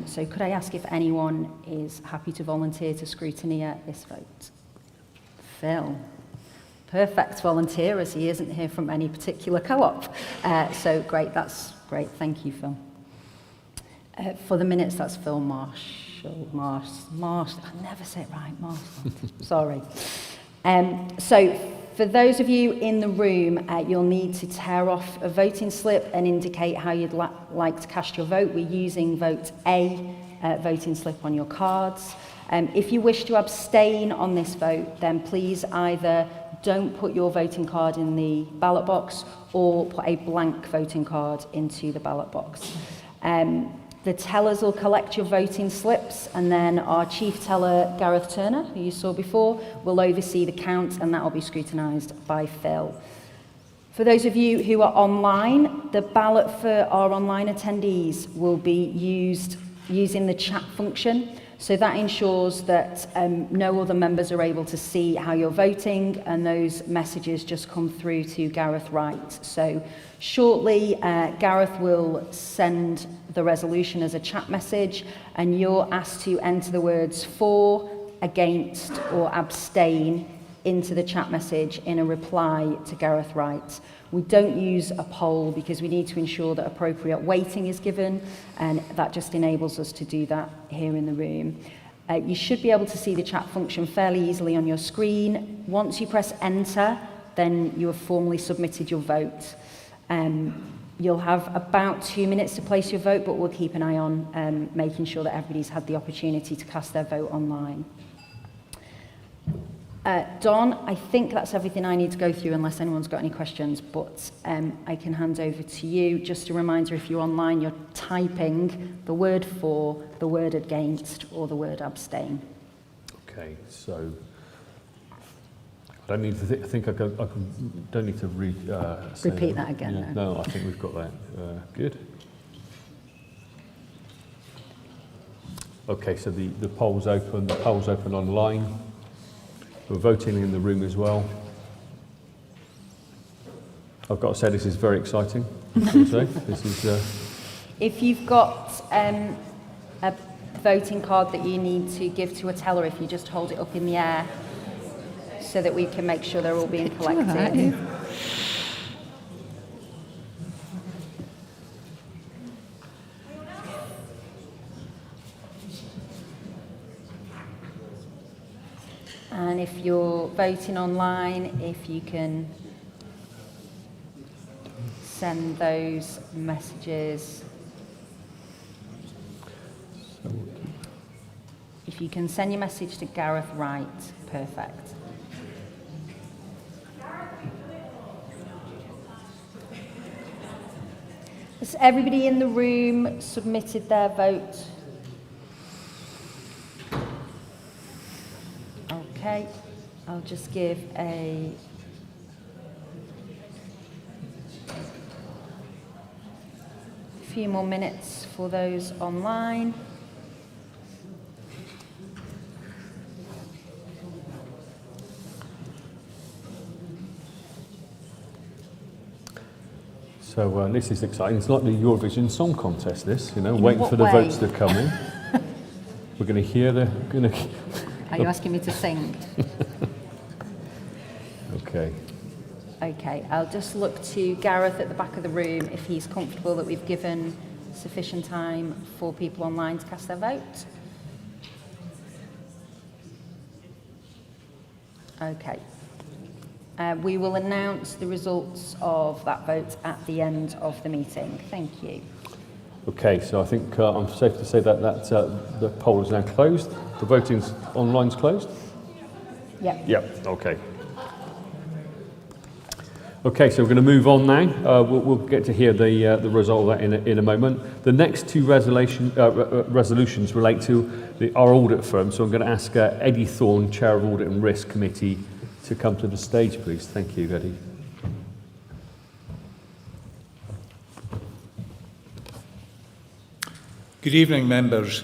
So could I ask if anyone is happy to volunteer to scrutineer this vote? Phil. Perfect volunteer, as he isn't here from any particular co-op. So great, that's great. Thank you, Phil. For the minutes, that's Phil Marshall. I never say it right, Marshall. Sorry. So for those of you in the room, you'll need to tear off a voting slip and indicate how you'd like to cast your vote. We're using vote A voting slip on your cards. If you wish to abstain on this vote, then please either don't put your voting card in the ballot box or put a blank voting card into the ballot box. The tellers will collect your voting slips, and then our chief teller, Gareth Turner, who you saw before, will oversee the count, and that will be scrutinised by Phil. For those of you who are online, the ballot for our online attendees will be used using the chat function. So that ensures that no other members are able to see how you're voting, and those messages just come through to Gareth Wright. So shortly, Gareth will send the resolution as a chat message, and you're asked to enter the words for, against, or abstain into the chat message in a reply to Gareth Wright. We don't use a poll because we need to ensure that appropriate weighting is given, and that just enables us to do that here in the room. You should be able to see the chat function fairly easily on your screen. Once you press enter, then you have formally submitted your vote. You'll have about 2 minutes to place your vote, but we'll keep an eye on making sure that everybody's had the opportunity to cast their vote online. Don, I think that's everything I need to go through unless anyone's got any questions, but I can hand over to you. Just a reminder, if you're online, you're typing the word for, the word against, or the word abstain. Okay, so I don't need to don't need to repeat that again. Yeah, no, I think we've got that. Good. Okay, so the poll's open. The poll's open online. We're voting in the room as well. I've got to say, this is very exciting. This is. If you've got a voting card that you need to give to a teller, if you just hold it up in the air, so that we can make sure they're all being collected. And if you're voting online, if you can send those messages. If you can send your message to Gareth Wright, perfect. Has everybody in the room submitted their vote? Okay, I'll just give a few more minutes for those online. So this is exciting. It's like the Eurovision Song Contest, this, you know, waiting what for the way? votes to come in. We're going to hear Are you asking me to sing? Okay. Okay. Okay, I'll just look to Gareth at the back of the room if he's comfortable that we've given sufficient time for people online to cast their vote. Okay. We will announce the results of that vote at the end of the meeting. Thank you. Okay, so I think I'm safe to say that the poll is now closed. The voting online's closed? Yep. Yep, okay. Okay, so we're going to move on now. We'll get to hear the result of that in a moment. The next two resolutions relate to our audit firm, so I'm going to ask Eddie Thorne, Chair of Audit and Risk Committee, to come to the stage, please. Thank you, Eddie. Good evening, members.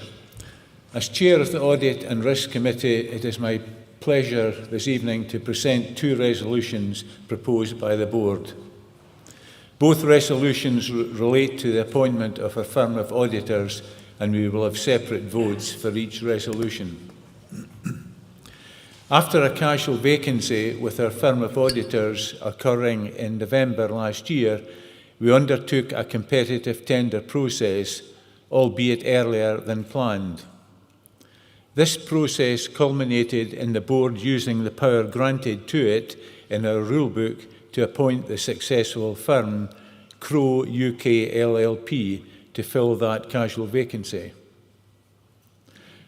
As Chair of the Audit and Risk Committee, it is my pleasure this evening to present two resolutions proposed by the Board. Both resolutions relate to the appointment of a firm of auditors, and we will have separate votes for each resolution. After a casual vacancy with our firm of auditors occurring in November last year, we undertook a competitive tender process, albeit earlier than planned. This process culminated in the Board using the power granted to it in our rulebook to appoint the successful firm, Crow UK LLP, to fill that casual vacancy.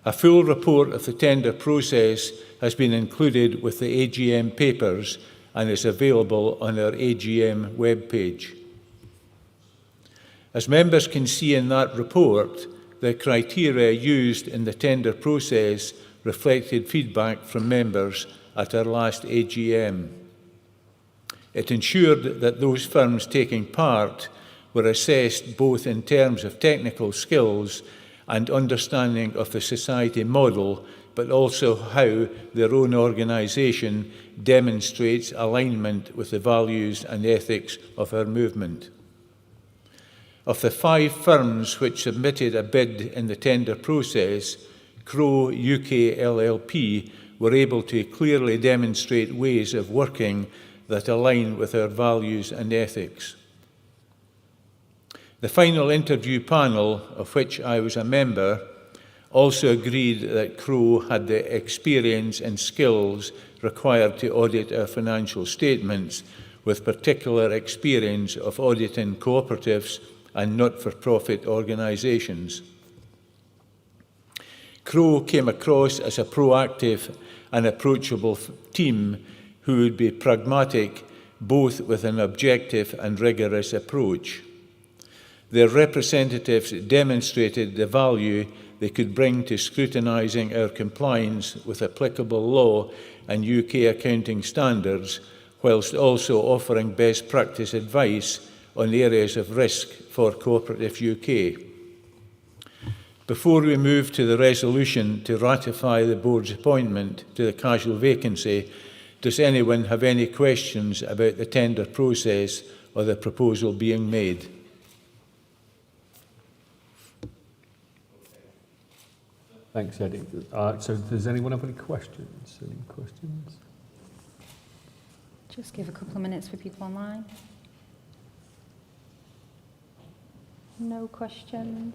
A full report of the tender process has been included with the AGM papers and is available on our AGM webpage. As members can see in that report, the criteria used in the tender process reflected feedback from members at our last AGM. It ensured that those firms taking part were assessed both in terms of technical skills and understanding of the society model, but also how their own organisation demonstrates alignment with the values and ethics of our movement. Of the 5 firms which submitted a bid in the tender process, Crow UK LLP were able to clearly demonstrate ways of working that align with our values and ethics. The final interview panel, of which I was a member, also agreed that Crow had the experience and skills required to audit our financial statements, with particular experience of auditing cooperatives and not-for-profit organisations. Crow came across as a proactive and approachable team who would be pragmatic, both with an objective and rigorous approach. Their representatives demonstrated the value they could bring to scrutinising our compliance with applicable law and UK accounting standards, whilst also offering best practice advice on areas of risk for Cooperatives UK. Before we move to the resolution to ratify the Board's appointment to the casual vacancy, does anyone have any questions about the tender process or the proposal being made? Thanks, Eddie. So does anyone have any questions? Just give a couple of minutes for people online. No questions?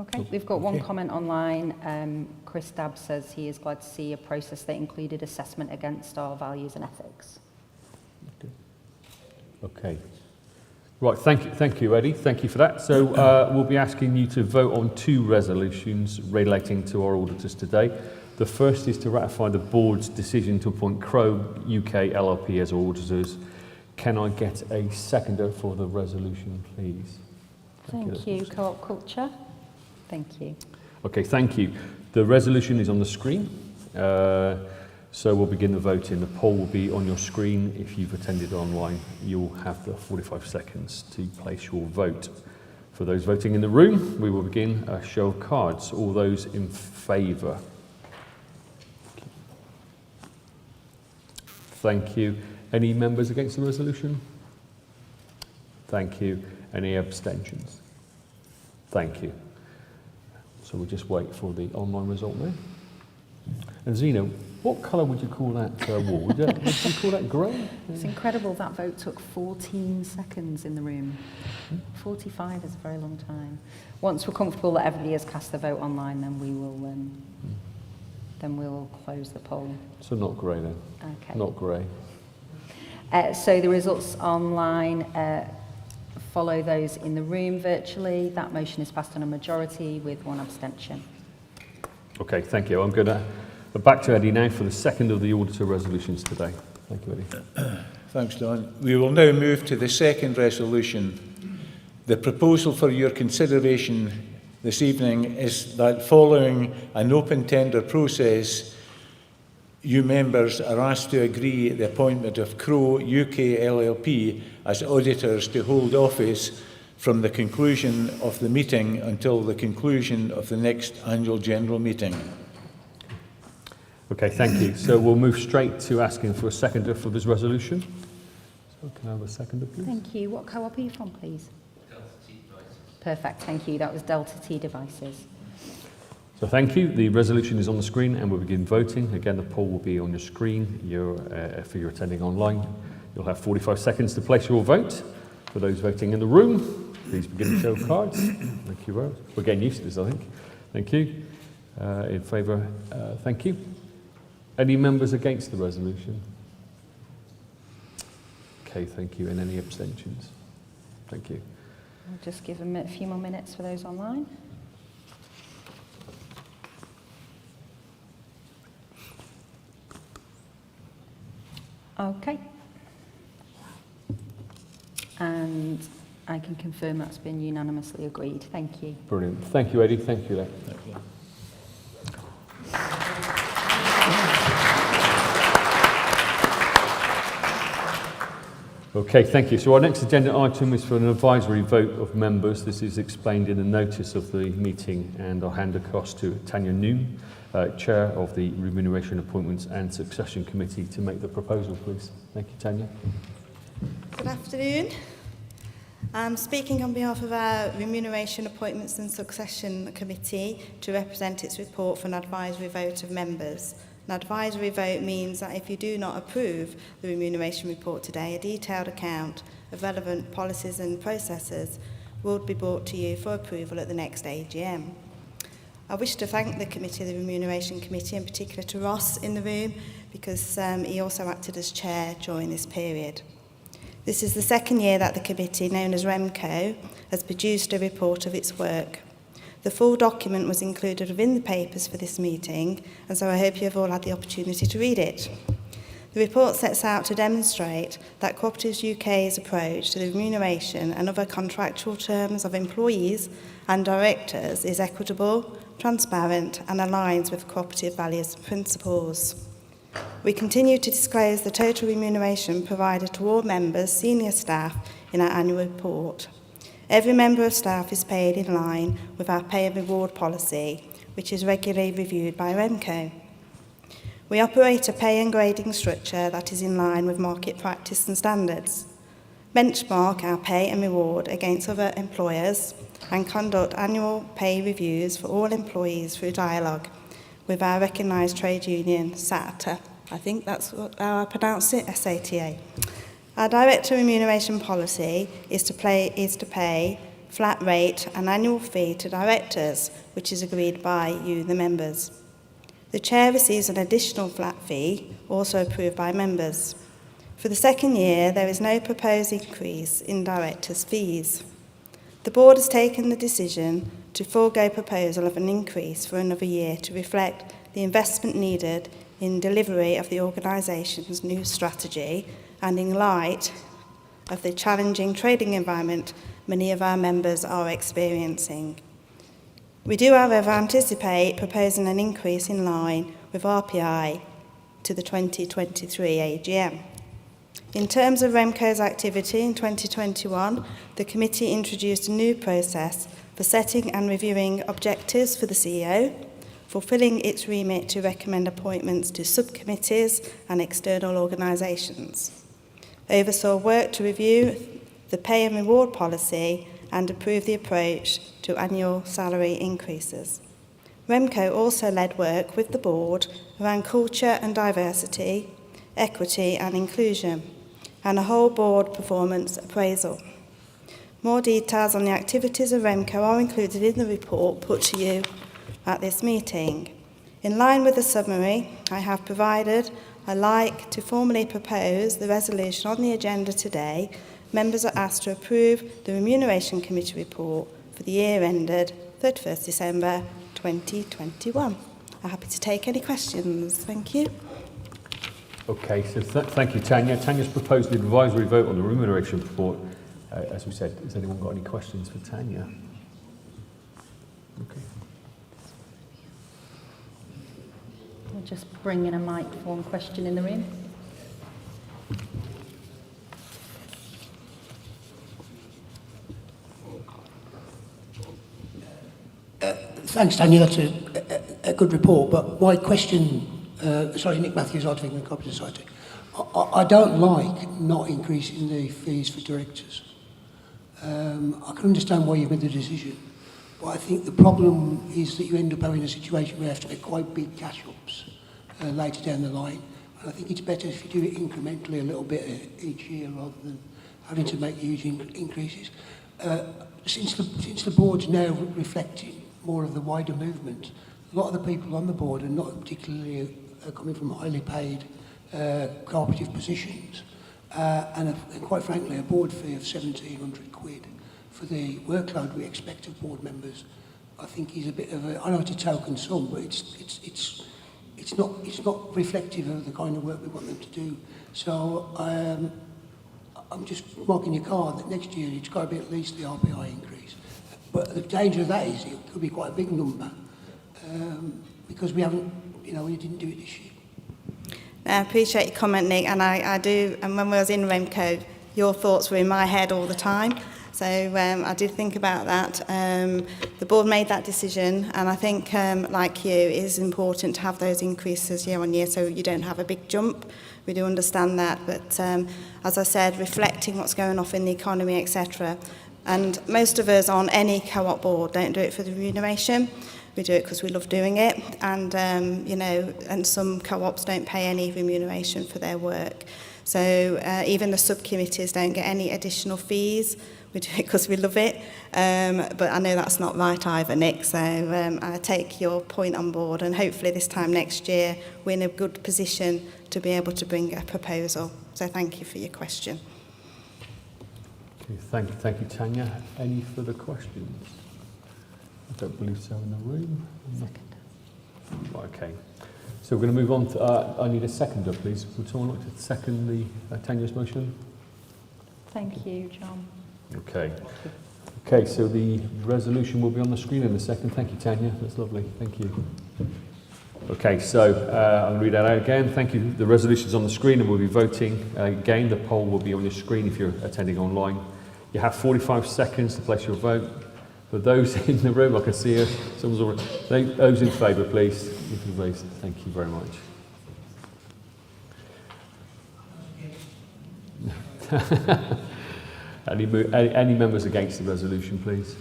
Okay, we've got one comment online. Chris Dabb says he is glad to see a process that included assessment against our values and ethics. Okay. Right, thank you, Eddie. Thank you for that. So we'll be asking you to vote on 2 resolutions relating to our auditors today. The first is to ratify the Board's decision to appoint Crow UK LLP as auditors. Can I get a seconder for the resolution, please? Thank you, Co-op Culture. Thank you. Okay, thank you. The resolution is on the screen. So we'll begin the voting. The poll will be on your screen. If you've attended online, you'll have the 45 seconds to place your vote. For those voting in the room, we will begin a show of cards. All those in favour? Thank you. Any members against the resolution? Thank you. Any abstentions? Thank you. So we'll just wait for the online result now. And Zeno, What colour would you call that wall? Would you call that grey? It's incredible that vote took 14 seconds in the room. 45 is a very long time. Once we're comfortable that everybody has cast their vote online, then we'll close the poll. So not grey then? Okay. Not grey. So the results online follow those in the room virtually. That motion is passed on a majority with 1 abstention. Okay, thank you. I'm going to back to Eddie now for the second of the auditor resolutions today. Thank you, Eddie. Thanks, Don. We will now move to the second resolution. The proposal for your consideration this evening is that following an open tender process, you members are asked to agree the appointment of Crowe UK LLP as auditors to hold office from the conclusion of the meeting until the conclusion of the next annual general meeting. Okay, thank you. So we'll move straight to asking for a seconder for this resolution. So can I have a seconder, please? Thank you. What co-op are you from, please? Delta T Devices. Perfect, thank you. That was Delta T Devices. So thank you. The resolution is on the screen and we'll begin voting. Again, the poll will be on your screen for your attending online. You'll have 45 seconds to place your vote. For those voting in the room, please begin to show cards. Thank you, Rose. We're getting used to this, I think. Thank you. In favour, thank you. Any members against the resolution? Okay, thank you. And any abstentions? Thank you. I'll just give them a few more minutes for those online. Okay. And I can confirm that's been unanimously agreed. Thank you. Brilliant. Thank you, Eddie. Thank you, Leigh. Thank you. Okay, thank you. So our next agenda item is for an advisory vote of members. This is explained in the notice of the meeting, and I'll hand across to Tanya Noon, Chair of the Remuneration, Appointments and Succession Committee, to make the proposal, please. Thank you, Tanya. Good afternoon. I'm speaking on behalf of our Remuneration, Appointments and Succession Committee to represent its report for an advisory vote of members. An advisory vote means that if you do not approve the remuneration report today, a detailed account of relevant policies and processes will be brought to you for approval at the next AGM. I wish to thank the committee, the Remuneration Committee, in particular to Ross in the room, because he also acted as chair during this period. This is the second year that the committee, known as REMCO, has produced a report of its work. The full document was included within the papers for this meeting, and so I hope you have all had the opportunity to read it. The report sets out to demonstrate that Cooperatives UK's approach to the remuneration and other contractual terms of employees and directors is equitable, transparent, and aligns with cooperative values and principles. We continue to disclose the total remuneration provided to all members, senior staff, in our annual report. Every member of staff is paid in line with our pay and reward policy, which is regularly reviewed by REMCO. We operate a pay and grading structure that is in line with market practice and standards, benchmark our pay and reward against other employers, and conduct annual pay reviews for all employees through dialogue with our recognised trade union, SATA. I think that's how I pronounce it, SATA. Our director remuneration policy is to pay flat rate and annual fee to directors, which is agreed by you, the members. The chair receives an additional flat fee, also approved by members. For the second year, there is no proposed increase in directors' fees. The board has taken the decision to forego proposal of an increase for another year to reflect the investment needed in delivery of the organisation's new strategy and in light of the challenging trading environment many of our members are experiencing. We do, however, anticipate proposing an increase in line with RPI to the 2023 AGM. In terms of REMCO's activity in 2021, the committee introduced a new process for setting and reviewing objectives for the CEO, fulfilling its remit to recommend appointments to subcommittees and external organisations, oversaw work to review the pay and reward policy and approve the approach to annual salary increases. Remco also led work with the board around culture and diversity, equity and inclusion, and a whole board performance appraisal. More details on the activities of Remco are included in the report put to you at this meeting. In line with the summary I have provided, I'd like to formally propose the resolution on the agenda today. Members are asked to approve the Remuneration Committee report for the year ended 31st December 2021. I'm happy to take any questions. Thank you. Okay, so thank you, Tanya. Tanya's proposed the advisory vote on the remuneration report. As we said, has anyone got any questions for Tanya? Okay. We'll just bring in a microphone question in the room. Thanks, Tanya. That's a good report. But my question, sorry, Nick Matthews, Art of England Cooperative Society. I don't like not increasing the fees for directors. I can understand why you've made the decision, but I think the problem is that you end up having a situation where you have to make quite big cash ups later down the line. And I think it's better if you do it incrementally a little bit each year rather than having to make huge increases. Since the board's now reflecting more of the wider movement, a lot of the people on the board are not particularly coming from highly paid cooperative positions. And quite frankly, a board fee of 1,700 quid for the workload we expect of board members, I think is a bit of a, I know it's a token sum, but it's not reflective of the kind of work we want them to do. So I'm just marking your card that next year it's got to be at least the RPI increase. But the danger of that is it could be quite a big number because we haven't, we didn't do it this year. I appreciate your comment, Nick, and I do, and when I was in Remco, your thoughts were in my head all the time. So I did think about that. The board made that decision, and I think, like you, it is important to have those increases year on year so you don't have a big jump. We do understand that, but as I said, reflecting what's going on in the economy, etc. And most of us on any co-op board don't do it for the remuneration. We do it because we love doing it, and and some co-ops don't pay any remuneration for their work. So even the subcommittees don't get any additional fees. We do it because we love it, but I know that's not right either, Nick. So I take your point on board, and hopefully this time next year we're in a good position to be able to bring a proposal. So thank you for your question. Okay, thank you, Tanya. Any further questions? I don't believe so in the room. Okay. So we're going to move on to, I need a seconder, please. Would someone like to second the Tanya's motion? Thank you, John. Okay. Okay, so the resolution will be on the screen in a second. Thank you, Tanya. That's lovely. Thank you. Okay, so I'll read that out again. Thank you. The resolution's on the screen and we'll be voting. Again, the poll will be on your screen if you're attending online. You have 45 seconds to place your vote. For those in the room, I can see you. Someone's already. Those in favour, please. You can raise. Thank you very much. Any members against the resolution, please?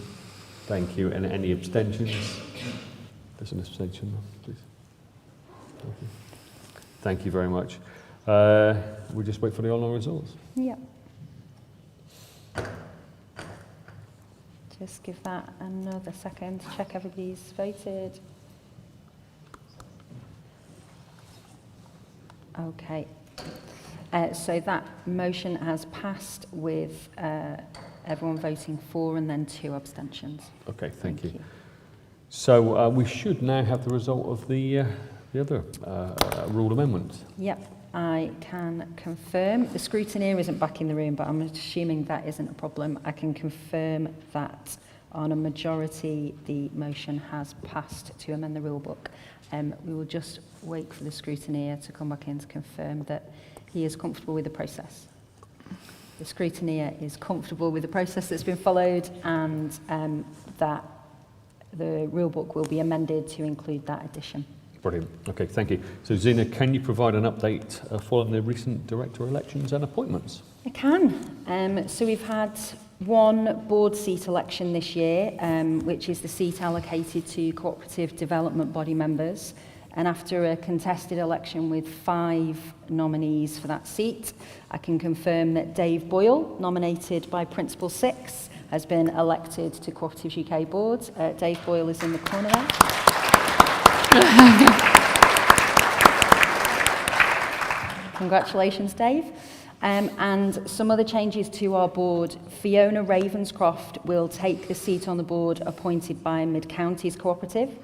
Thank you. And any abstentions? There's an abstention, please. Thank you very much. We'll just wait for the online results. Yep. Just give that another second to check everybody's voted. Okay. So that motion has passed with everyone voting for and then 2 abstentions. Okay, thank you. So we should now have the result of the other rule amendment. Yep, I can confirm. The scrutineer isn't back in the room, but I'm assuming that isn't a problem. I can confirm that on a majority, the motion has passed to amend the rule book. We will just wait for the scrutineer to come back in to confirm that he is comfortable with the process. The scrutineer is comfortable with the process that's been followed and that the rule book will be amended to include that addition. Brilliant. Okay, thank you. So Zina, can you provide an update following the recent director elections and appointments? I can. So we've had one board seat election this year, which is the seat allocated to cooperative development body members. And after a contested election with 5 nominees for that seat, I can confirm that Dave Boyle, nominated by Principal 6, has been elected to Cooperatives UK board. Dave Boyle is in the corner there. Congratulations, Dave. And some other changes to our board. Fiona Ravenscroft will take the seat on the board appointed by Mid-Counties Cooperative,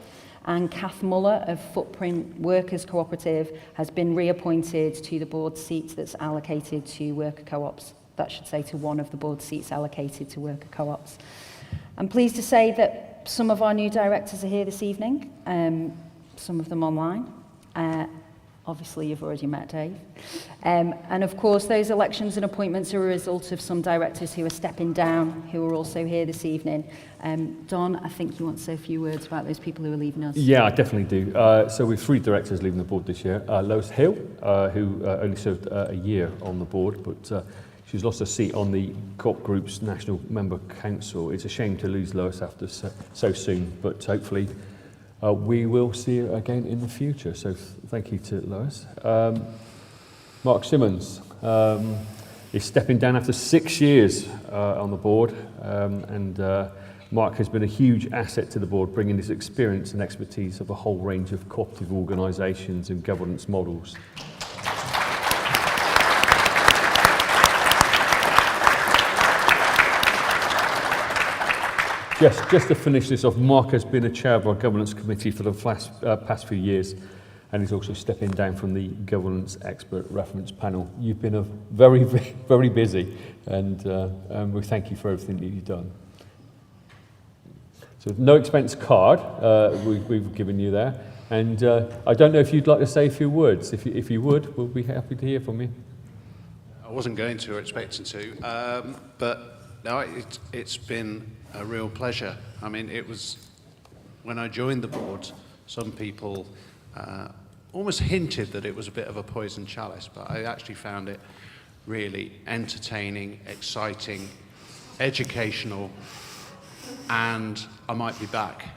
and Kath Muller of Footprint Workers Cooperative has been reappointed to the board seat that's allocated to worker co-ops. That should say to one of the board seats allocated to worker co-ops. I'm pleased to say that some of our new directors are here this evening, some of them online. Obviously, you've already met Dave. And of course, those elections and appointments are a result of some directors who are stepping down, who are also here this evening. Don, I think you want to say a few words about those people who are leaving us. Yeah, I definitely do. So we've 3 directors leaving the board this year. Lois Hill, who only served a year on the board, but she's lost her seat on the Co-op Group's National Member Council. It's a shame to lose Lois after so soon, but hopefully we will see her again in the future. So thank you to Lois. Mark Simmons is stepping down after 6 years on the board, and Mark has been a huge asset to the board, bringing his experience and expertise of a whole range of cooperative organisations and governance models. Just to finish this off, Mark has been a chair of our governance committee for the past few years, and he's also stepping down from the governance expert reference panel. You've been very, very busy, and we thank you for everything that you've done. So no expense card we've given you there, and I don't know if you'd like to say a few words. If you would, we'll be happy to hear from you. I wasn't going to or expecting to, but no, it's been a real pleasure. I mean, it was, when I joined the board, some people almost hinted that it was a bit of a poison chalice, but I actually found it really entertaining, exciting, educational, and I might be back.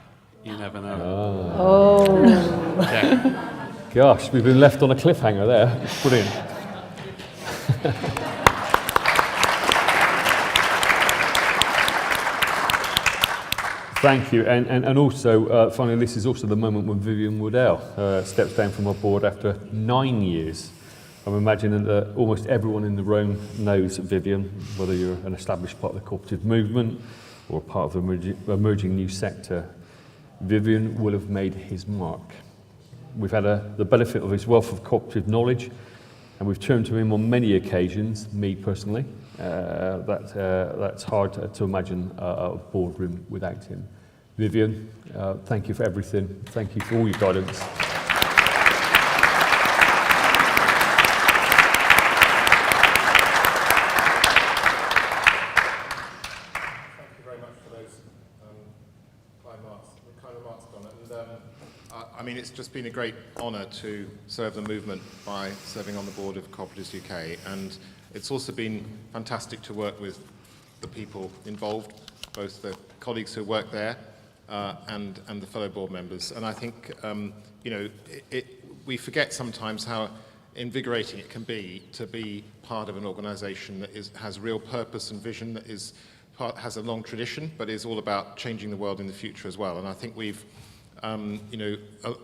You never know. Oh. Yeah. Gosh, we've been left on a cliffhanger there. Brilliant. Thank you, and also, finally, this is also the moment when Vivienne Wardell steps down from our board after 9 years. I'm imagining that almost everyone in the room knows Vivienne, whether you're an established part of the cooperative movement or part of the emerging new sector. Vivienne will have made his mark. We've had the benefit of his wealth of cooperative knowledge, and we've turned to him on many occasions, me personally. That's hard to imagine a boardroom without him. Vivienne, thank you for everything. Thank you for all your guidance. Thank you very much for those kind remarks, Don. And I mean, it's just been a great honour to serve the movement by serving on the board of Cooperatives UK, and it's also been fantastic to work with the people involved, both the colleagues who work there and the fellow board members. And I think, you know, we forget sometimes how invigorating it can be to be part of an organisation that has real purpose and vision, that has a long tradition, but is all about changing the world in the future as well. And I think we've, you know,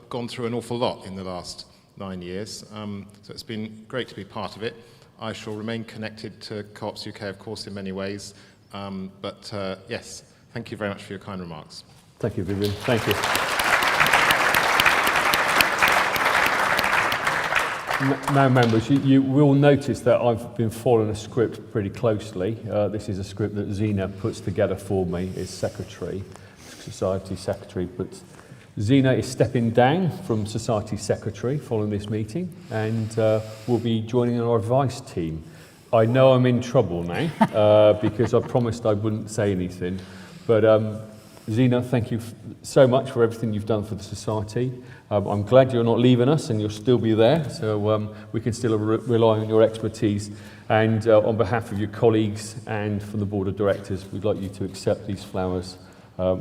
gone through an awful lot in the last 9 years. So it's been great to be part of it. I shall remain connected to Co-ops UK, of course, in many ways. But yes, thank you very much for your kind remarks. Thank you, Vivienne. Thank you. Now, members, you will notice that I've been following a script pretty closely. This is a script that Zena puts together for me as secretary, society secretary. But Zena is stepping down from society secretary following this meeting, and will be joining our advice team. I know I'm in trouble now because I promised I wouldn't say anything, but Zena, thank you so much for everything you've done for the Society. I'm glad you're not leaving us and you'll still be there, so we can still rely on your expertise. And on behalf of your colleagues and from the Board of Directors, we'd like you to accept these flowers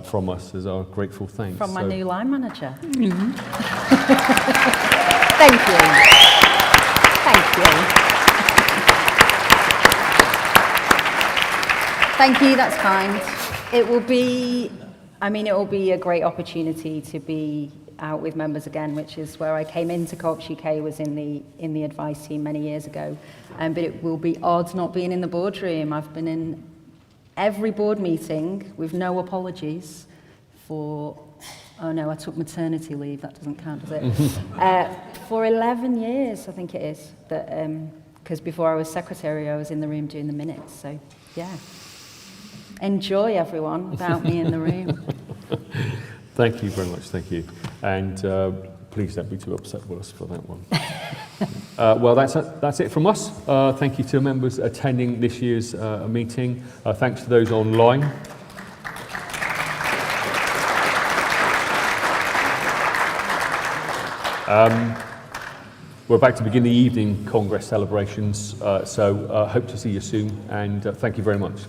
from us as our grateful thanks. From my new line manager. Mm-hmm. Thank you. Thank you. Thank you, that's kind. It will be a great opportunity to be out with members again, which is where I came into Co-ops UK, was in the advice team many years ago. But it will be odd not being in the boardroom. I've been in every board meeting with no apologies for, oh no, I took maternity leave, that doesn't count, does it? For 11 years, I think it is, because before I was secretary, I was in the room doing the minutes, so yeah. Enjoy, everyone, without me in the room. Thank you very much, thank you. And please don't be too upset with us for that one. Well, that's it from us. Thank you to members attending this year's meeting. Thanks to those online. We're about to begin the evening Congress celebrations, so hope to see you soon, and thank you very much.